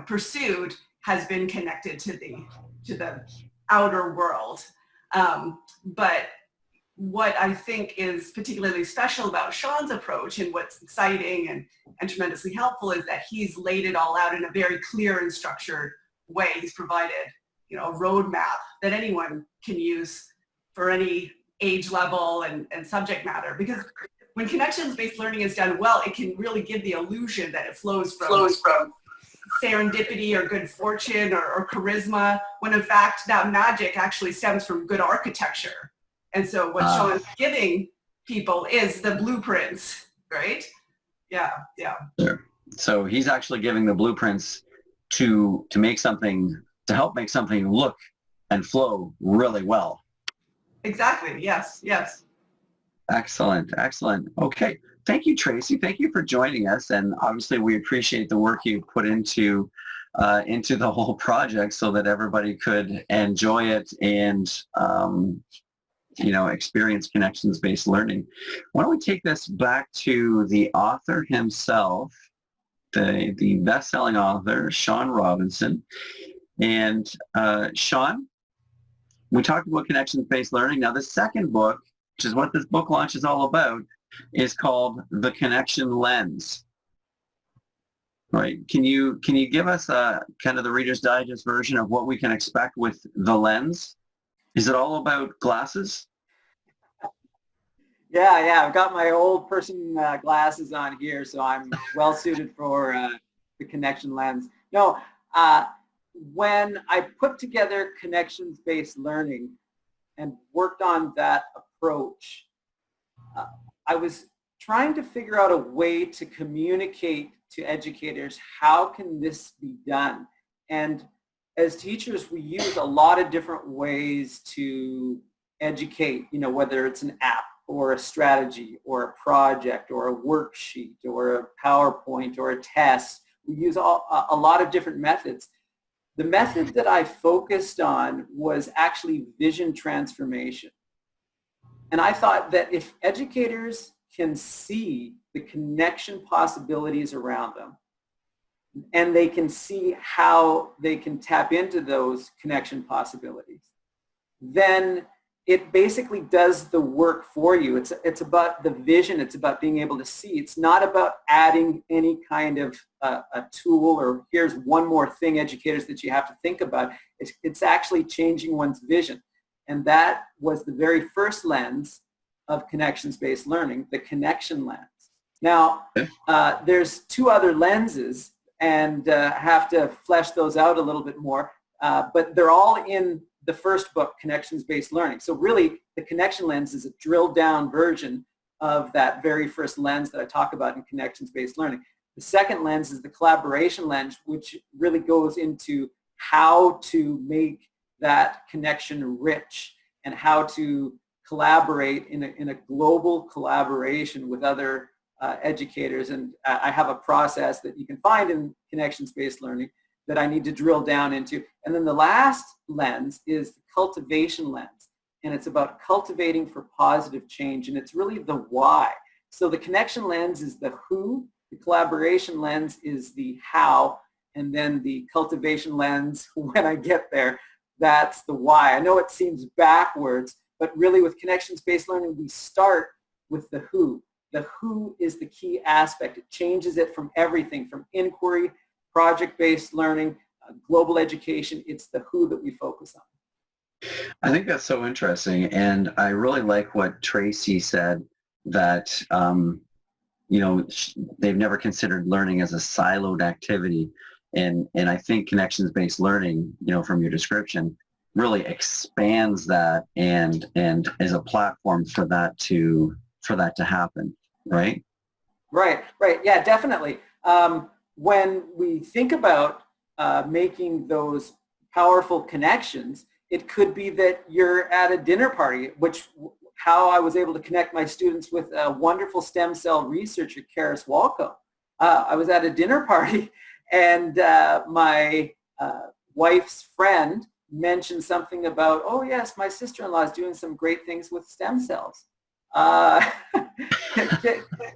pursued has been connected to the outer world. But what I think is particularly special about Sean's approach, and what's exciting and tremendously helpful, is that he's laid it all out in a very clear and structured way. He's provided a roadmap that anyone can use for any age level and subject matter. Because when connections-based learning is done well, it can really give the illusion that it flows from serendipity or good fortune or charisma, when in fact that magic actually stems from good architecture. And so what Sean's giving people is the blueprints right? Yeah, yeah. Sure. So he's actually giving the blueprints to make something, to help make something look and flow really well. Exactly. Yes, yes. Excellent, excellent. Okay, thank you, Tracy. Thank you for joining us, and obviously we appreciate the work you put into the whole project so that everybody could enjoy it and experience connections-based learning. Why don't we take this back to the author himself, the best-selling author, Sean Robinson. And Sean, we talked about connections-based learning. Now the second book, which is what this book launch is all about, is called The Connection Lens. Right? Can you give us kind of the Reader's Digest version of what we can expect with the lens? Is it all about glasses? Yeah, I've got my old person glasses on here, so I'm well suited for the connection lens. No, when I put together connections-based learning and worked on that approach, I was trying to figure out a way to communicate to educators, how can this be done? And as teachers, we use a lot of different ways to educate, whether it's an app or a strategy or a project or a worksheet or a PowerPoint or a test. We use a lot of different methods. The method that I focused on was actually vision transformation. And I thought that if educators can see the connection possibilities around them, and they can see how they can tap into those connection possibilities, then it basically does the work for you. It's about the vision. It's about being able to see. It's not about adding any kind of a tool or here's one more thing, educators, that you have to think about. It's actually changing one's vision. And that was the very first lens of connections-based learning, the connection lens. Now, there's two other lenses, and have to flesh those out a little bit more, but they're all in the first book, Connections-Based Learning. So really, the connection lens is a drilled-down version of that very first lens that I talk about in connections-based learning. The second lens is the collaboration lens, which really goes into how to make that connection rich and how to collaborate in a global collaboration with other educators. And I have a process that you can find in connections-based learning that I need to drill down into. And then the last lens is the cultivation lens. And it's about cultivating for positive change. And it's really the why. So the connection lens is the who, the collaboration lens is the how, and then the cultivation lens, when I get there, that's the why. I know it seems backwards, but really with connections-based learning, we start with the who. The who is the key aspect. It changes it from everything, from inquiry, project-based learning, global education. It's the who that we focus on. I think that's so interesting, and I really like what Tracy said, that they've never considered learning as a siloed activity, and I think connections-based learning, from your description, really expands that and is a platform for that to happen, right? Right. Yeah, definitely. When we think about making those powerful connections, it could be that you're at a dinner party, how I was able to connect my students with a wonderful stem cell researcher, Karis Walco. I was at a dinner party, and my wife's friend mentioned something about, oh yes, my sister-in-law is doing some great things with stem cells.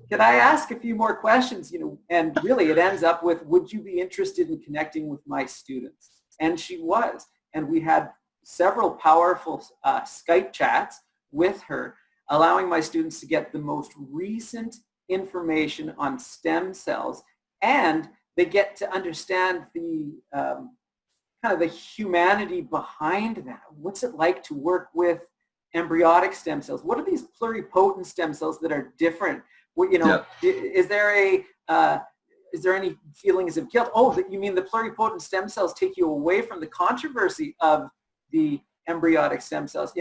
Can I ask a few more questions? And really it ends up with, would you be interested in connecting with my students? And she was. And we had several powerful Skype chats with her, allowing my students to get the most recent information on stem cells, and they get to understand the kind of the humanity behind that. What's it like to work with embryonic stem cells? What are these pluripotent stem cells that are different? Is there any feelings of guilt? Oh, you mean the pluripotent stem cells take you away from the controversy of the embryonic stem cells?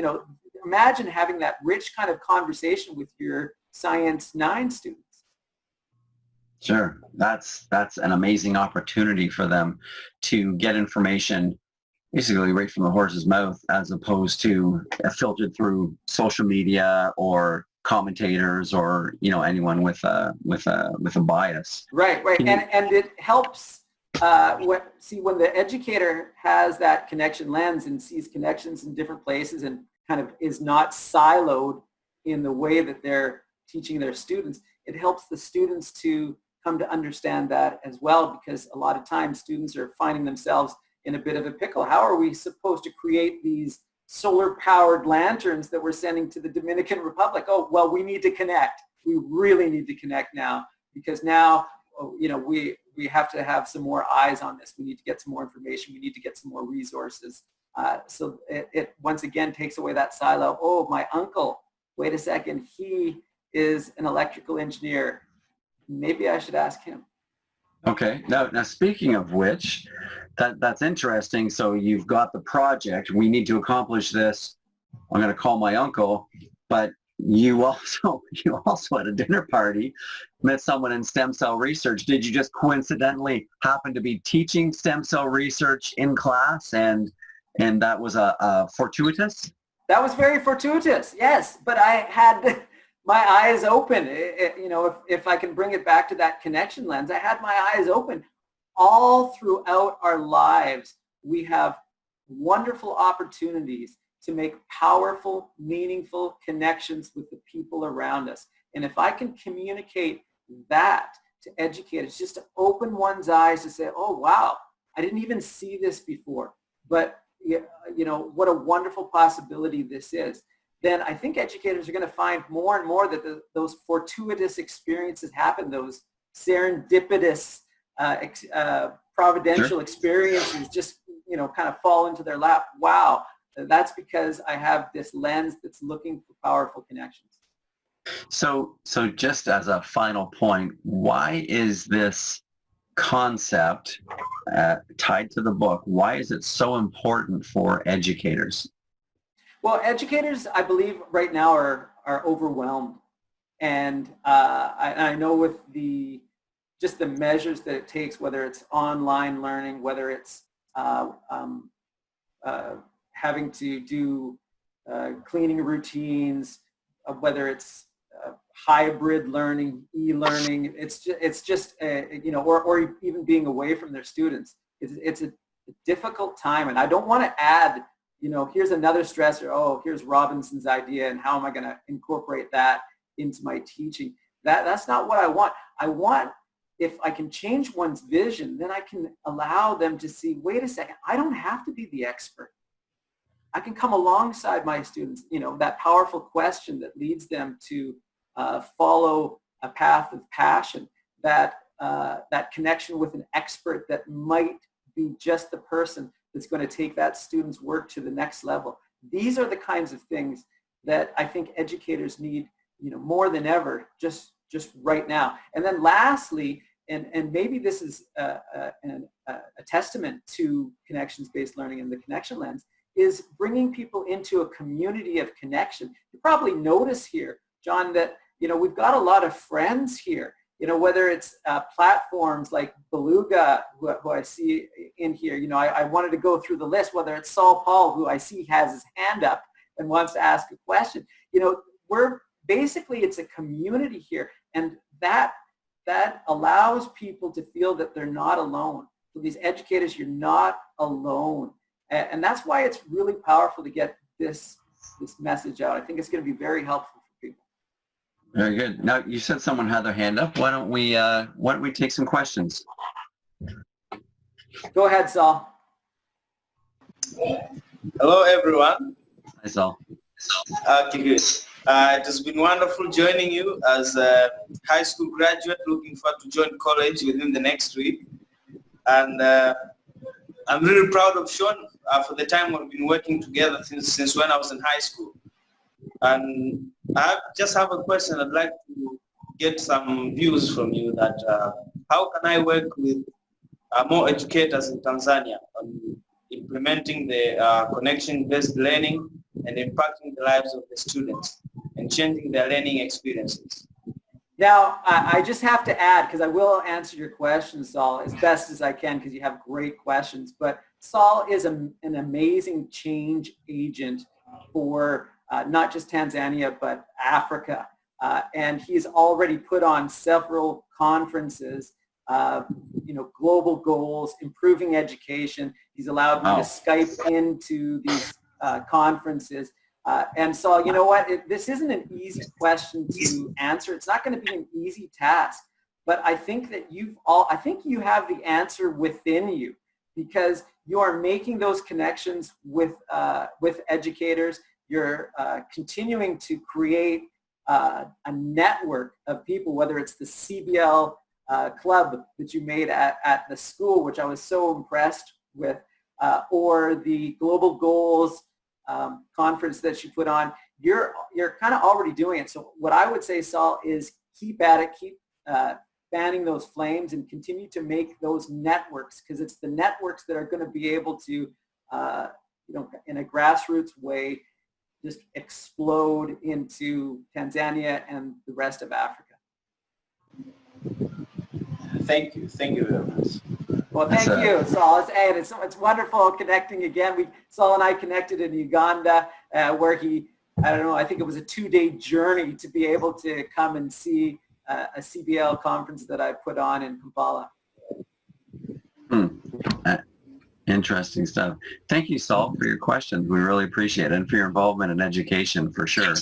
Imagine having that rich kind of conversation with your Science 9 students. Sure. That's an amazing opportunity for them to get information basically right from the horse's mouth, as opposed to filtered through social media or commentators or anyone with a bias. Right. And it helps when the educator has that connection lens and sees connections in different places and kind of is not siloed in the way that they're teaching their students, it helps the students to come to understand that as well, because a lot of times students are finding themselves in a bit of a pickle. How are we supposed to create these solar-powered lanterns that we're sending to the Dominican Republic? Oh, well, we need to connect. We really need to connect now, because now, we have to have some more eyes on this. We need to get some more information. We need to get some more resources. So it once again takes away that silo. Oh, my uncle, wait a second, he is an electrical engineer. Maybe I should ask him. Okay. Now speaking of which, that's interesting. So you've got the project. We need to accomplish this. I'm going to call my uncle. But you also at a dinner party met someone in stem cell research. Did you just coincidentally happen to be teaching stem cell research in class, and that was a fortuitous? That was very fortuitous. Yes, but I had my eyes open. If I can bring it back to that connection lens, I had my eyes open. All throughout our lives, we have wonderful opportunities to make powerful, meaningful connections with the people around us. And if I can communicate that to educators, just to open one's eyes to say, oh, wow, I didn't even see this before, but what a wonderful possibility this is, then I think educators are going to find more and more that those fortuitous experiences happen, those serendipitous, providential experiences just, kind of fall into their lap. Wow, that's because I have this lens that's looking for powerful connections. So just as a final point, why is this concept tied to the book? Why is it so important for educators? Well, educators, I believe, right now are overwhelmed, and I know with the measures that it takes, whether it's online learning, whether it's having to do cleaning routines, whether it's hybrid learning, e-learning, it's just or even being away from their students. It's a difficult time, and I don't want to add, here's another stressor. Oh, here's Robinson's idea, and how am I going to incorporate that into my teaching? That's not what I want. I want, if I can change one's vision, then I can allow them to see, wait a second, I don't have to be the expert. I can come alongside my students, that powerful question that leads them to follow a path of passion, that connection with an expert that might be just the person that's going to take that student's work to the next level. These are the kinds of things that I think educators need, more than ever, just right now. And then lastly, and maybe this is a testament to connections-based learning and the connection lens, is bringing people into a community of connection. You probably notice here, John, that we've got a lot of friends here. Whether it's platforms like Beluga, who I see in here. I wanted to go through the list. Whether it's Saul Paul, who I see has his hand up and wants to ask a question. We're basically, it's a community here, and that allows people to feel that they're not alone. So these educators, you're not alone. And that's why it's really powerful to get this message out. I think it's going to be very helpful for people. Very good. Now, you said someone had their hand up. Why don't we take some questions? Go ahead, Saul. Hello, everyone. Hi, Saul. Okay, good. It has been wonderful joining you as a high school graduate looking forward to join college within the next week. And I'm really proud of Sean for the time we've been working together since when I was in high school. And I just have a question. I'd like to get some views from you that how can I work with more educators in Tanzania on implementing the connection-based learning and impacting the lives of the students and changing their learning experiences? Now, I just have to add, because I will answer your question, Saul, as best as I can, because you have great questions. But Saul is an amazing change agent for not just Tanzania, but Africa. And he's already put on several conferences, global goals, improving education. He's allowed me to Skype into these conferences. And so, you know what, this isn't an easy question to answer. It's not going to be an easy task, but I think that you have the answer within you, because you are making those connections with educators. You're continuing to create a network of people, whether it's the CBL club that you made at the school, which I was so impressed with, or the Global Goals conference that you put on. You're kind of already doing it. So what I would say, Saul, is keep at it, keep fanning those flames, and continue to make those networks, because it's the networks that are going to be able to, in a grassroots way, just explode into Tanzania and the rest of Africa. Thank you very much. Well, thank you, Saul. It's wonderful connecting again. Saul and I connected in Uganda, where I think it was a 2-day journey to be able to come and see a CBL conference that I put on in Kampala. Interesting stuff. Thank you, Saul, for your questions. We really appreciate it, and for your involvement in education, for sure.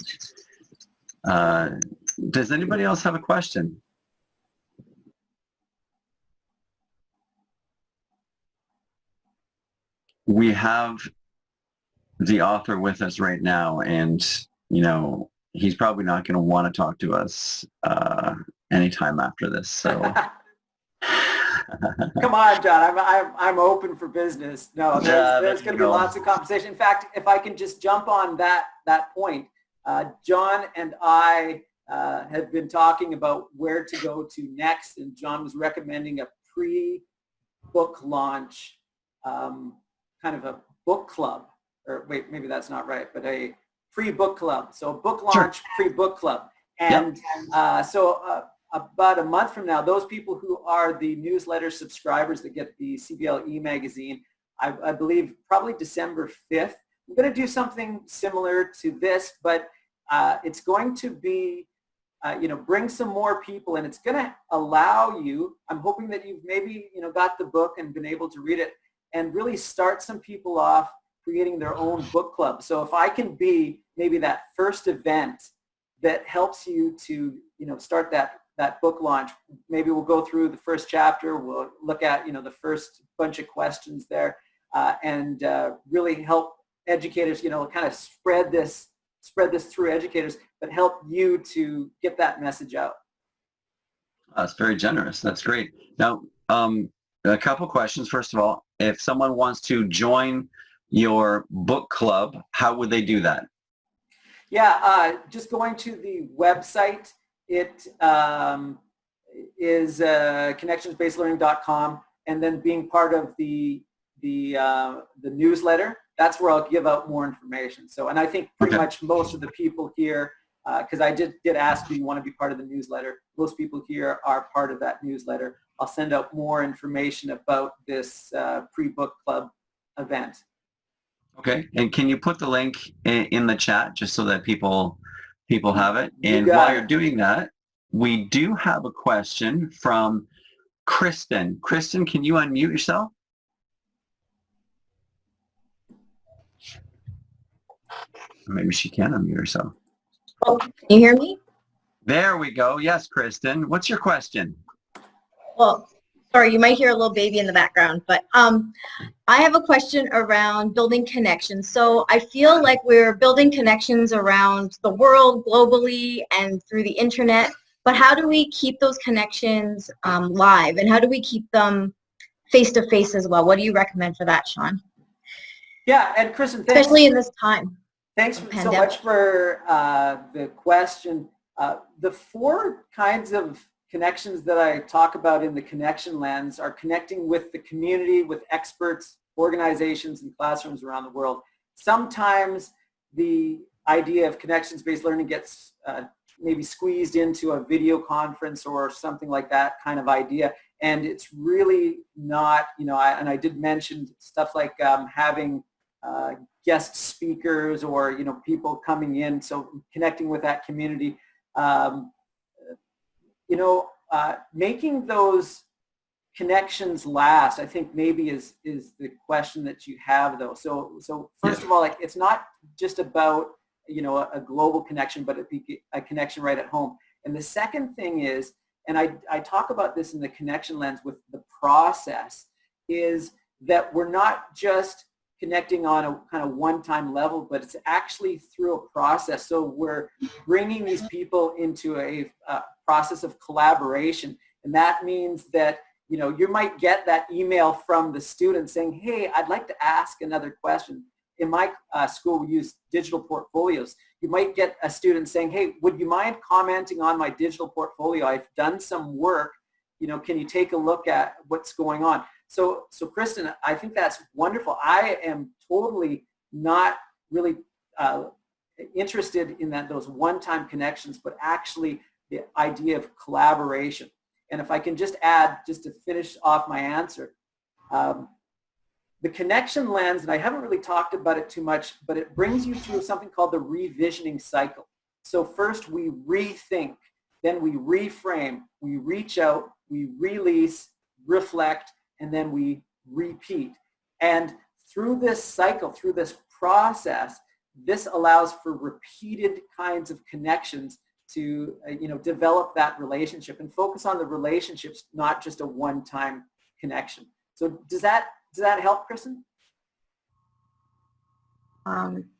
Does anybody else have a question? We have the author with us right now, and he's probably not going to want to talk to us anytime after this. So, come on, John. I'm open for business. No, there's going to be lots of conversation. In fact, if I can just jump on that point, John and I have been talking about where to go to next, and John was recommending a pre-book launch. Kind of a book club, or wait, maybe that's not right, but a pre-book club. So book launch, sure. Pre-book club. And so about a month from now, those people who are the newsletter subscribers that get the CBL e-magazine, I believe probably December 5th, I'm going to do something similar to this, but it's going to be, bring some more people, and it's going to allow you, I'm hoping that you've maybe, got the book and been able to read it, and really start some people off creating their own book club. So if I can be maybe that first event that helps you to, start that book launch, maybe we'll go through the first chapter, we'll look at, the first bunch of questions there, and really help educators, kind of spread this through educators, but help you to get that message out. That's very generous. That's great. Now, a couple questions. First of all, if someone wants to join your book club, how would they do that? Yeah, just going to the website. It is connectionsbasedlearning.com, and then being part of the newsletter. That's where I'll give out more information. So, and I think pretty much most of the people here, because I did ask, do you want to be part of the newsletter? Most people here are part of that newsletter. I'll send out more information about this pre-book club event. Okay, and can you put the link in the chat just so that people have it? And while you're doing that, we do have a question from Kristen. Kristen, can you unmute yourself? Maybe she can unmute herself. Oh, can you hear me? There we go. Yes, Kristen. What's your question? Well, sorry, you might hear a little baby in the background, but I have a question around building connections. So I feel like we're building connections around the world globally and through the internet, but how do we keep those connections live, and how do we keep them face-to-face as well? What do you recommend for that, Sean? Yeah, and Kristen, thanks. Especially in this time. Thanks so much for the question. The 4 kinds of connections that I talk about in the connection lens are connecting with the community, with experts, organizations, and classrooms around the world. Sometimes the idea of connections-based learning gets maybe squeezed into a video conference or something like that kind of idea. And it's really not, and I did mention stuff like having guest speakers or, people coming in, so connecting with that community. Making those connections last, I think maybe is the question that you have, though. So first of all, like, it's not just about, a global connection, but it be a connection right at home. And the second thing is, and I talk about this in the connection lens with the process, is that we're not just connecting on a kind of one-time level, but it's actually through a process. So we're bringing these people into a process of collaboration. And that means that, you might get that email from the student saying, hey, I'd like to ask another question. In my school, we use digital portfolios. You might get a student saying, hey, would you mind commenting on my digital portfolio? I've done some work. Can you take a look at what's going on? So Kristen, I think that's wonderful. I am totally not really interested in those one-time connections, but actually the idea of collaboration. And if I can just add, just to finish off my answer, the connection lens, and I haven't really talked about it too much, but it brings you through something called the revisioning cycle. So first we rethink, then we reframe, we reach out, we release, reflect, and then we repeat. And through this cycle, through this process, this allows for repeated kinds of connections to develop that relationship and focus on the relationships, not just a one-time connection. So does that help, Kristen?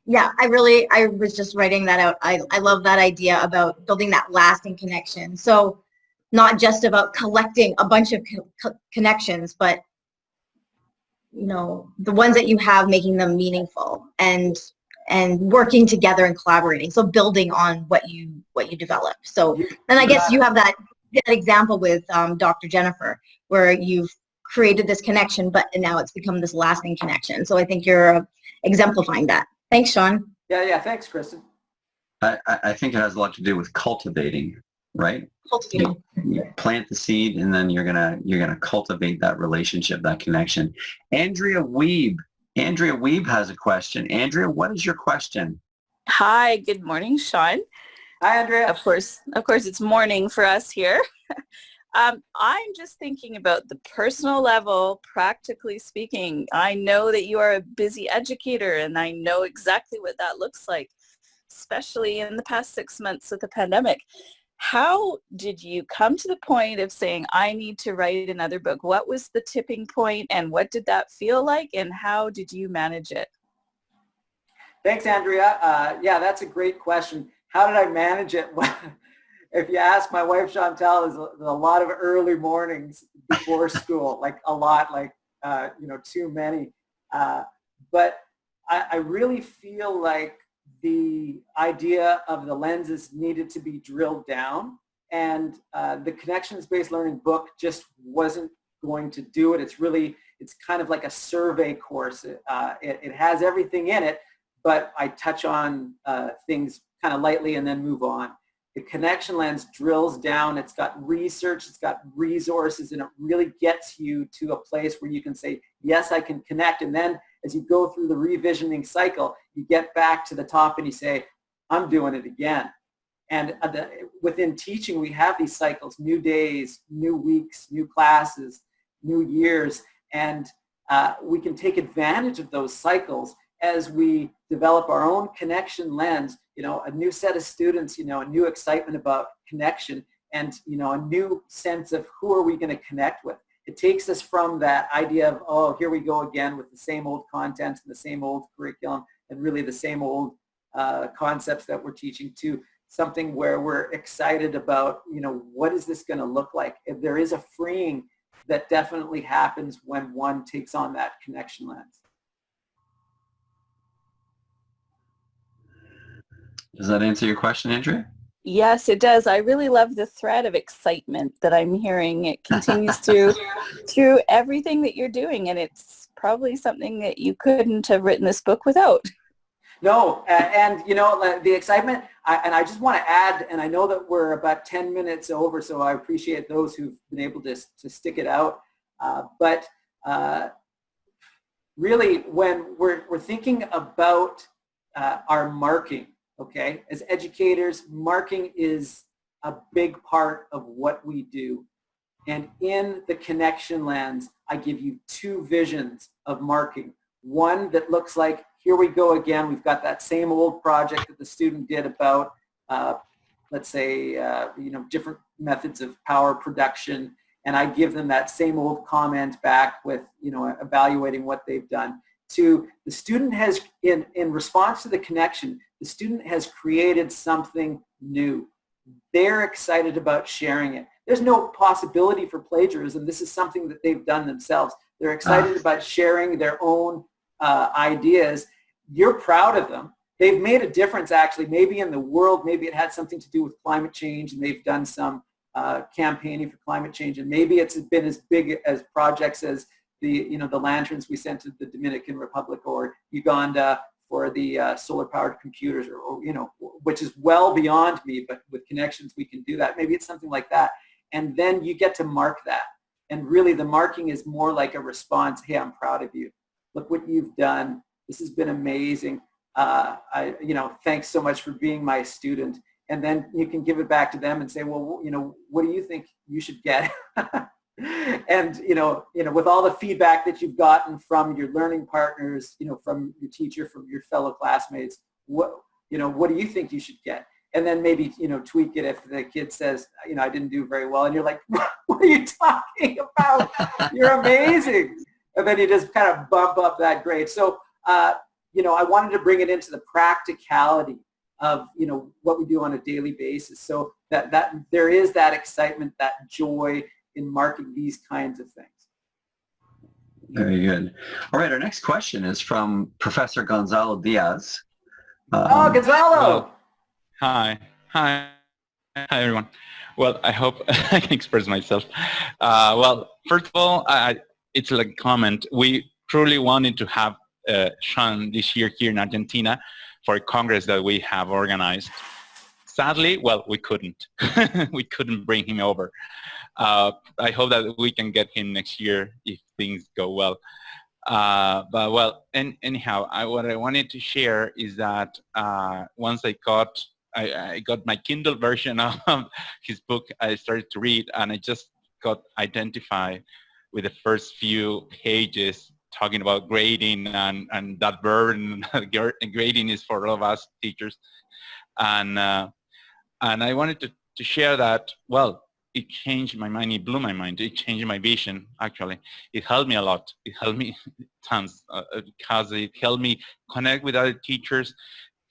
Yeah, I was just writing that out. I love that idea about building that lasting connection. So not just about collecting a bunch of connections, but the ones that you have, making them meaningful and working together and collaborating. So building on what you develop. So then I guess you have that example with Dr. Jennifer, where you've created this connection, but now it's become this lasting connection. So I think you're exemplifying that. Thanks, Sean. Yeah. Thanks, Kristen. I think it has a lot to do with cultivating, right? Cultivating. You plant the seed, and then you're gonna cultivate that relationship, that connection. Andrea Weeb has a question. Andrea, what is your question? Hi, good morning, Sean. Hi, Andrea. Of course, it's morning for us here. I'm just thinking about the personal level, practically speaking. I know that you are a busy educator, and I know exactly what that looks like, especially in the past 6 months with the pandemic. How did you come to the point of saying, I need to write another book? What was the tipping point, and what did that feel like, and how did you manage it? Thanks, Andrea. Yeah, that's a great question. How did I manage it? If you ask my wife, Chantal, there's a lot of early mornings before school, like a lot, like, too many. But I really feel like the idea of the lenses needed to be drilled down, and the connections-based learning book just wasn't going to do it. It's kind of like a survey course. It has everything in it, but I touch on things kind of lightly and then move on. The connection lens drills down. It's got research, it's got resources, and it really gets you to a place where you can say, yes, I can connect. And then as you go through the revisioning cycle, you get back to the top and you say, I'm doing it again. And within teaching, we have these cycles: new days, new weeks, new classes, new years. And we can take advantage of those cycles as we develop our own connection lens, a new set of students, a new excitement about connection, and, a new sense of who are we going to connect with. It takes us from that idea of, oh, here we go again with the same old content and the same old curriculum and really the same old concepts that we're teaching, to something where we're excited about, what is this going to look like? If there is a freeing that definitely happens when one takes on that connection lens. Does that answer your question, Andrea? Yes, it does. I really love the thread of excitement that I'm hearing. It continues through everything that you're doing, and it's probably something that you couldn't have written this book without. No, and you know, the excitement, and I just want to add, and I know that we're about 10 minutes over, so I appreciate those who've been able to stick it out. But really, when we're thinking about our marking, okay, as educators, marking is a big part of what we do. And in the connection lens, I give you two visions of marking. One that looks like, here we go again, we've got that same old project that the student did about, let's say, you know, different methods of power production, and I give them that same old comment back with, you know, evaluating what they've done. To the student has, in response to the connection, the student has created something new. They're excited about sharing it. There's no possibility for plagiarism. This is something that they've done themselves. They're excited about sharing their own ideas. You're proud of them. They've made a difference, actually, maybe in the world. Maybe it had something to do with climate change, and they've done some campaigning for climate change, and maybe it's been as big as projects as the, you know, the lanterns we sent to the Dominican Republic or Uganda for the solar-powered computers, or, you know, which is well beyond me, but with connections we can do that. Maybe it's something like that, and then you get to mark that. And really, the marking is more like a response. Hey, I'm proud of you. Look what you've done. This has been amazing. You know, thanks so much for being my student. And then you can give it back to them and say, well, you know, what do you think you should get? And, you know, with all the feedback that you've gotten from your learning partners, you know, from your teacher, from your fellow classmates, what do you think you should get? And then maybe, you know, tweak it if the kid says, you know, I didn't do very well. And you're like, what are you talking about? You're amazing. And then you just kind of bump up that grade. So, you know, I wanted to bring it into the practicality of, you know, what we do on a daily basis. So that there is that excitement, that joy in marking these kinds of things. Very good. All right, our next question is from Professor Gonzalo Diaz. Gonzalo! Well, hi, everyone. Well, I hope I can express myself. Well, first of all, it's like a comment. We truly wanted to have Sean this year here in Argentina for a Congress that we have organized. Sadly, well, we couldn't. We couldn't bring him over. I hope that we can get him next year if things go well. But well, anyhow, what I wanted to share is that once I got my Kindle version of his book, I started to read, and I just got identified with the first few pages talking about grading and that burden. Grading is for all of us teachers, and I wanted to share that. Well, it changed my mind. It blew my mind. It changed my vision. Actually, it helped me a lot. It helped me tons because it helped me connect with other teachers.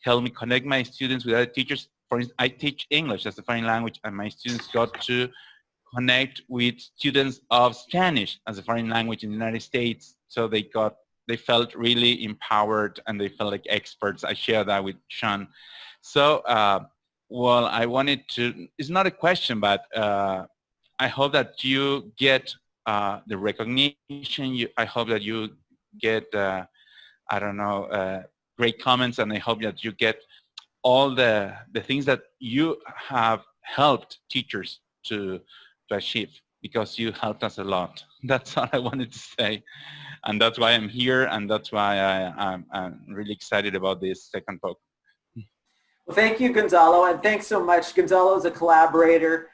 Helped me connect my students with other teachers. For instance, I teach English as a foreign language, and my students got to connect with students of Spanish as a foreign language in the United States. So they felt really empowered, and they felt like experts. I share that with Sean. So, well, I wanted to, it's not a question, but I hope that you get the recognition. I hope that you get, I don't know, great comments, and I hope that you get all the things that you have helped teachers to achieve, because you helped us a lot. That's all I wanted to say. And that's why I'm here, and that's why I'm really excited about this second book. Well, thank you, Gonzalo, and thanks so much. Gonzalo is a collaborator.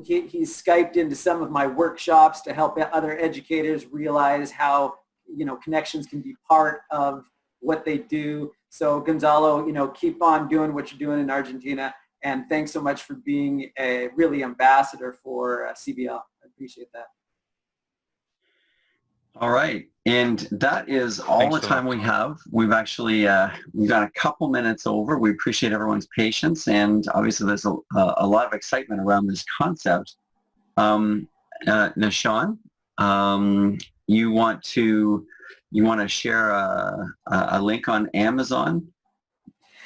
He's Skyped into some of my workshops to help other educators realize how, you know, connections can be part of what they do. So Gonzalo, you know, keep on doing what you're doing in Argentina, and thanks so much for being a really ambassador for CBL. I appreciate that. All right, and that is all the time we have. We've actually we've got a couple minutes over. We appreciate everyone's patience, and obviously there's a lot of excitement around this concept. Now, Sean, you want to share a link on Amazon?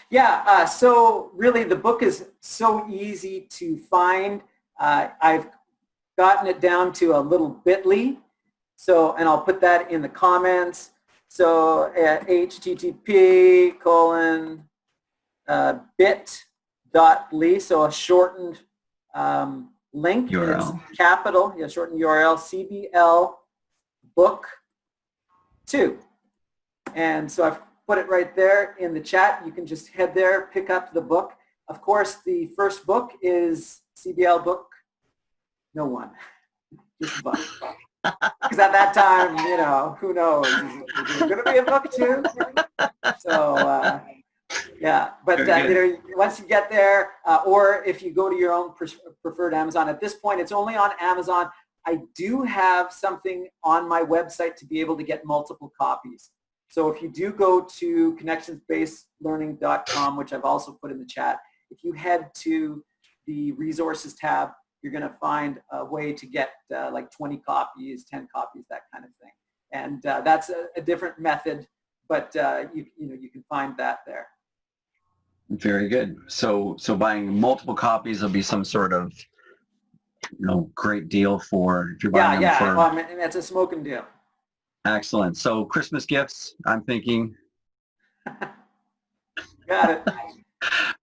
Yeah. So really, the book is so easy to find. I've gotten it down to a little bit.ly. So, and I'll put that in the comments. So http://bit.ly, so a shortened link. URL. And it's capital, shortened URL, CBL book 2. And so I've put it right there in the chat. You can just head there, pick up the book. Of course, the first book is CBL book no one. Just a book. Because at that time, who knows? Is there going to be a book 2? So, yeah. But, once you get there, or if you go to your own preferred Amazon, at this point, it's only on Amazon. I do have something on my website to be able to get multiple copies. So if you do go to connectionsbasedlearning.com, which I've also put in the chat, if you head to the resources tab, you're going to find a way to get like 20 copies, 10 copies, that kind of thing. And that's a different method, but you can find that there. Very good. So buying multiple copies will be some sort of great deal for if you're buying them for. Well, I mean, that's a smoking deal. Excellent. So Christmas gifts, I'm thinking. Got it.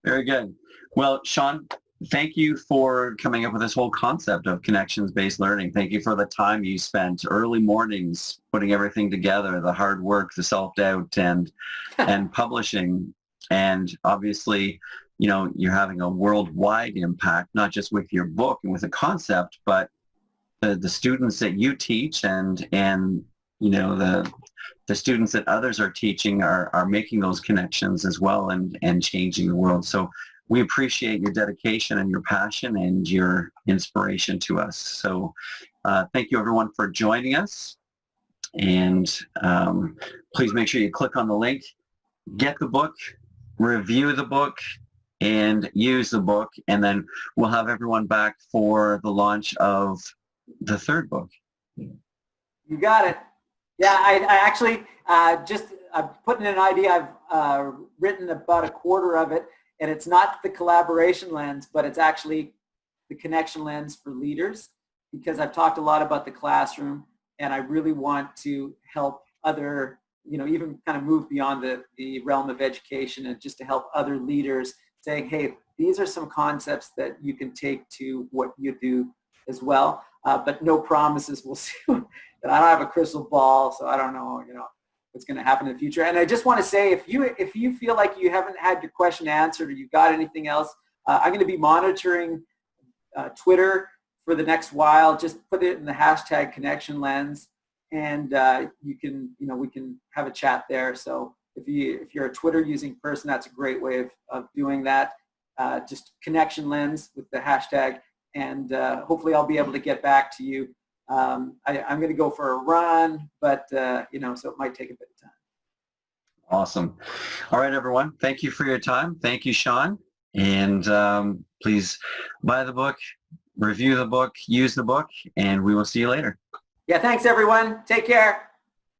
Very good. Well, Sean, thank you for coming up with this whole concept of connections-based learning. Thank you for the time you spent, early mornings, putting everything together, the hard work, the self-doubt, and publishing. And obviously, you're having a worldwide impact, not just with your book and with the concept, but the students that you teach and the students that others are teaching are making those connections as well and changing the world. So we appreciate your dedication and your passion and your inspiration to us. So thank you everyone for joining us. And please make sure you click on the link, get the book, review the book, and use the book. And then we'll have everyone back for the launch of the third book. You got it. Yeah, I actually I'm putting in an idea. I've written about a quarter of it, and it's not the collaboration lens, but it's actually the connection lens for leaders, because I've talked a lot about the classroom, and I really want to help other, even kind of move beyond the realm of education and just to help other leaders saying, hey, these are some concepts that you can take to what you do as well. But no promises. We'll see. And I don't have a crystal ball, so I don't know, what's going to happen in the future. And I just want to say, if you feel like you haven't had your question answered or you got anything else, I'm going to be monitoring Twitter for the next while. Just put it in the hashtag connection lens, and we can have a chat there. So if you're a Twitter using person, that's a great way of doing that. Just connection lens with the hashtag, and hopefully I'll be able to get back to you. I'm going to go for a run, but so it might take a bit of time. Awesome. All right, everyone. Thank you for your time. Thank you, Sean. And please buy the book, review the book, use the book, and we will see you later. Yeah, thanks everyone. Take care.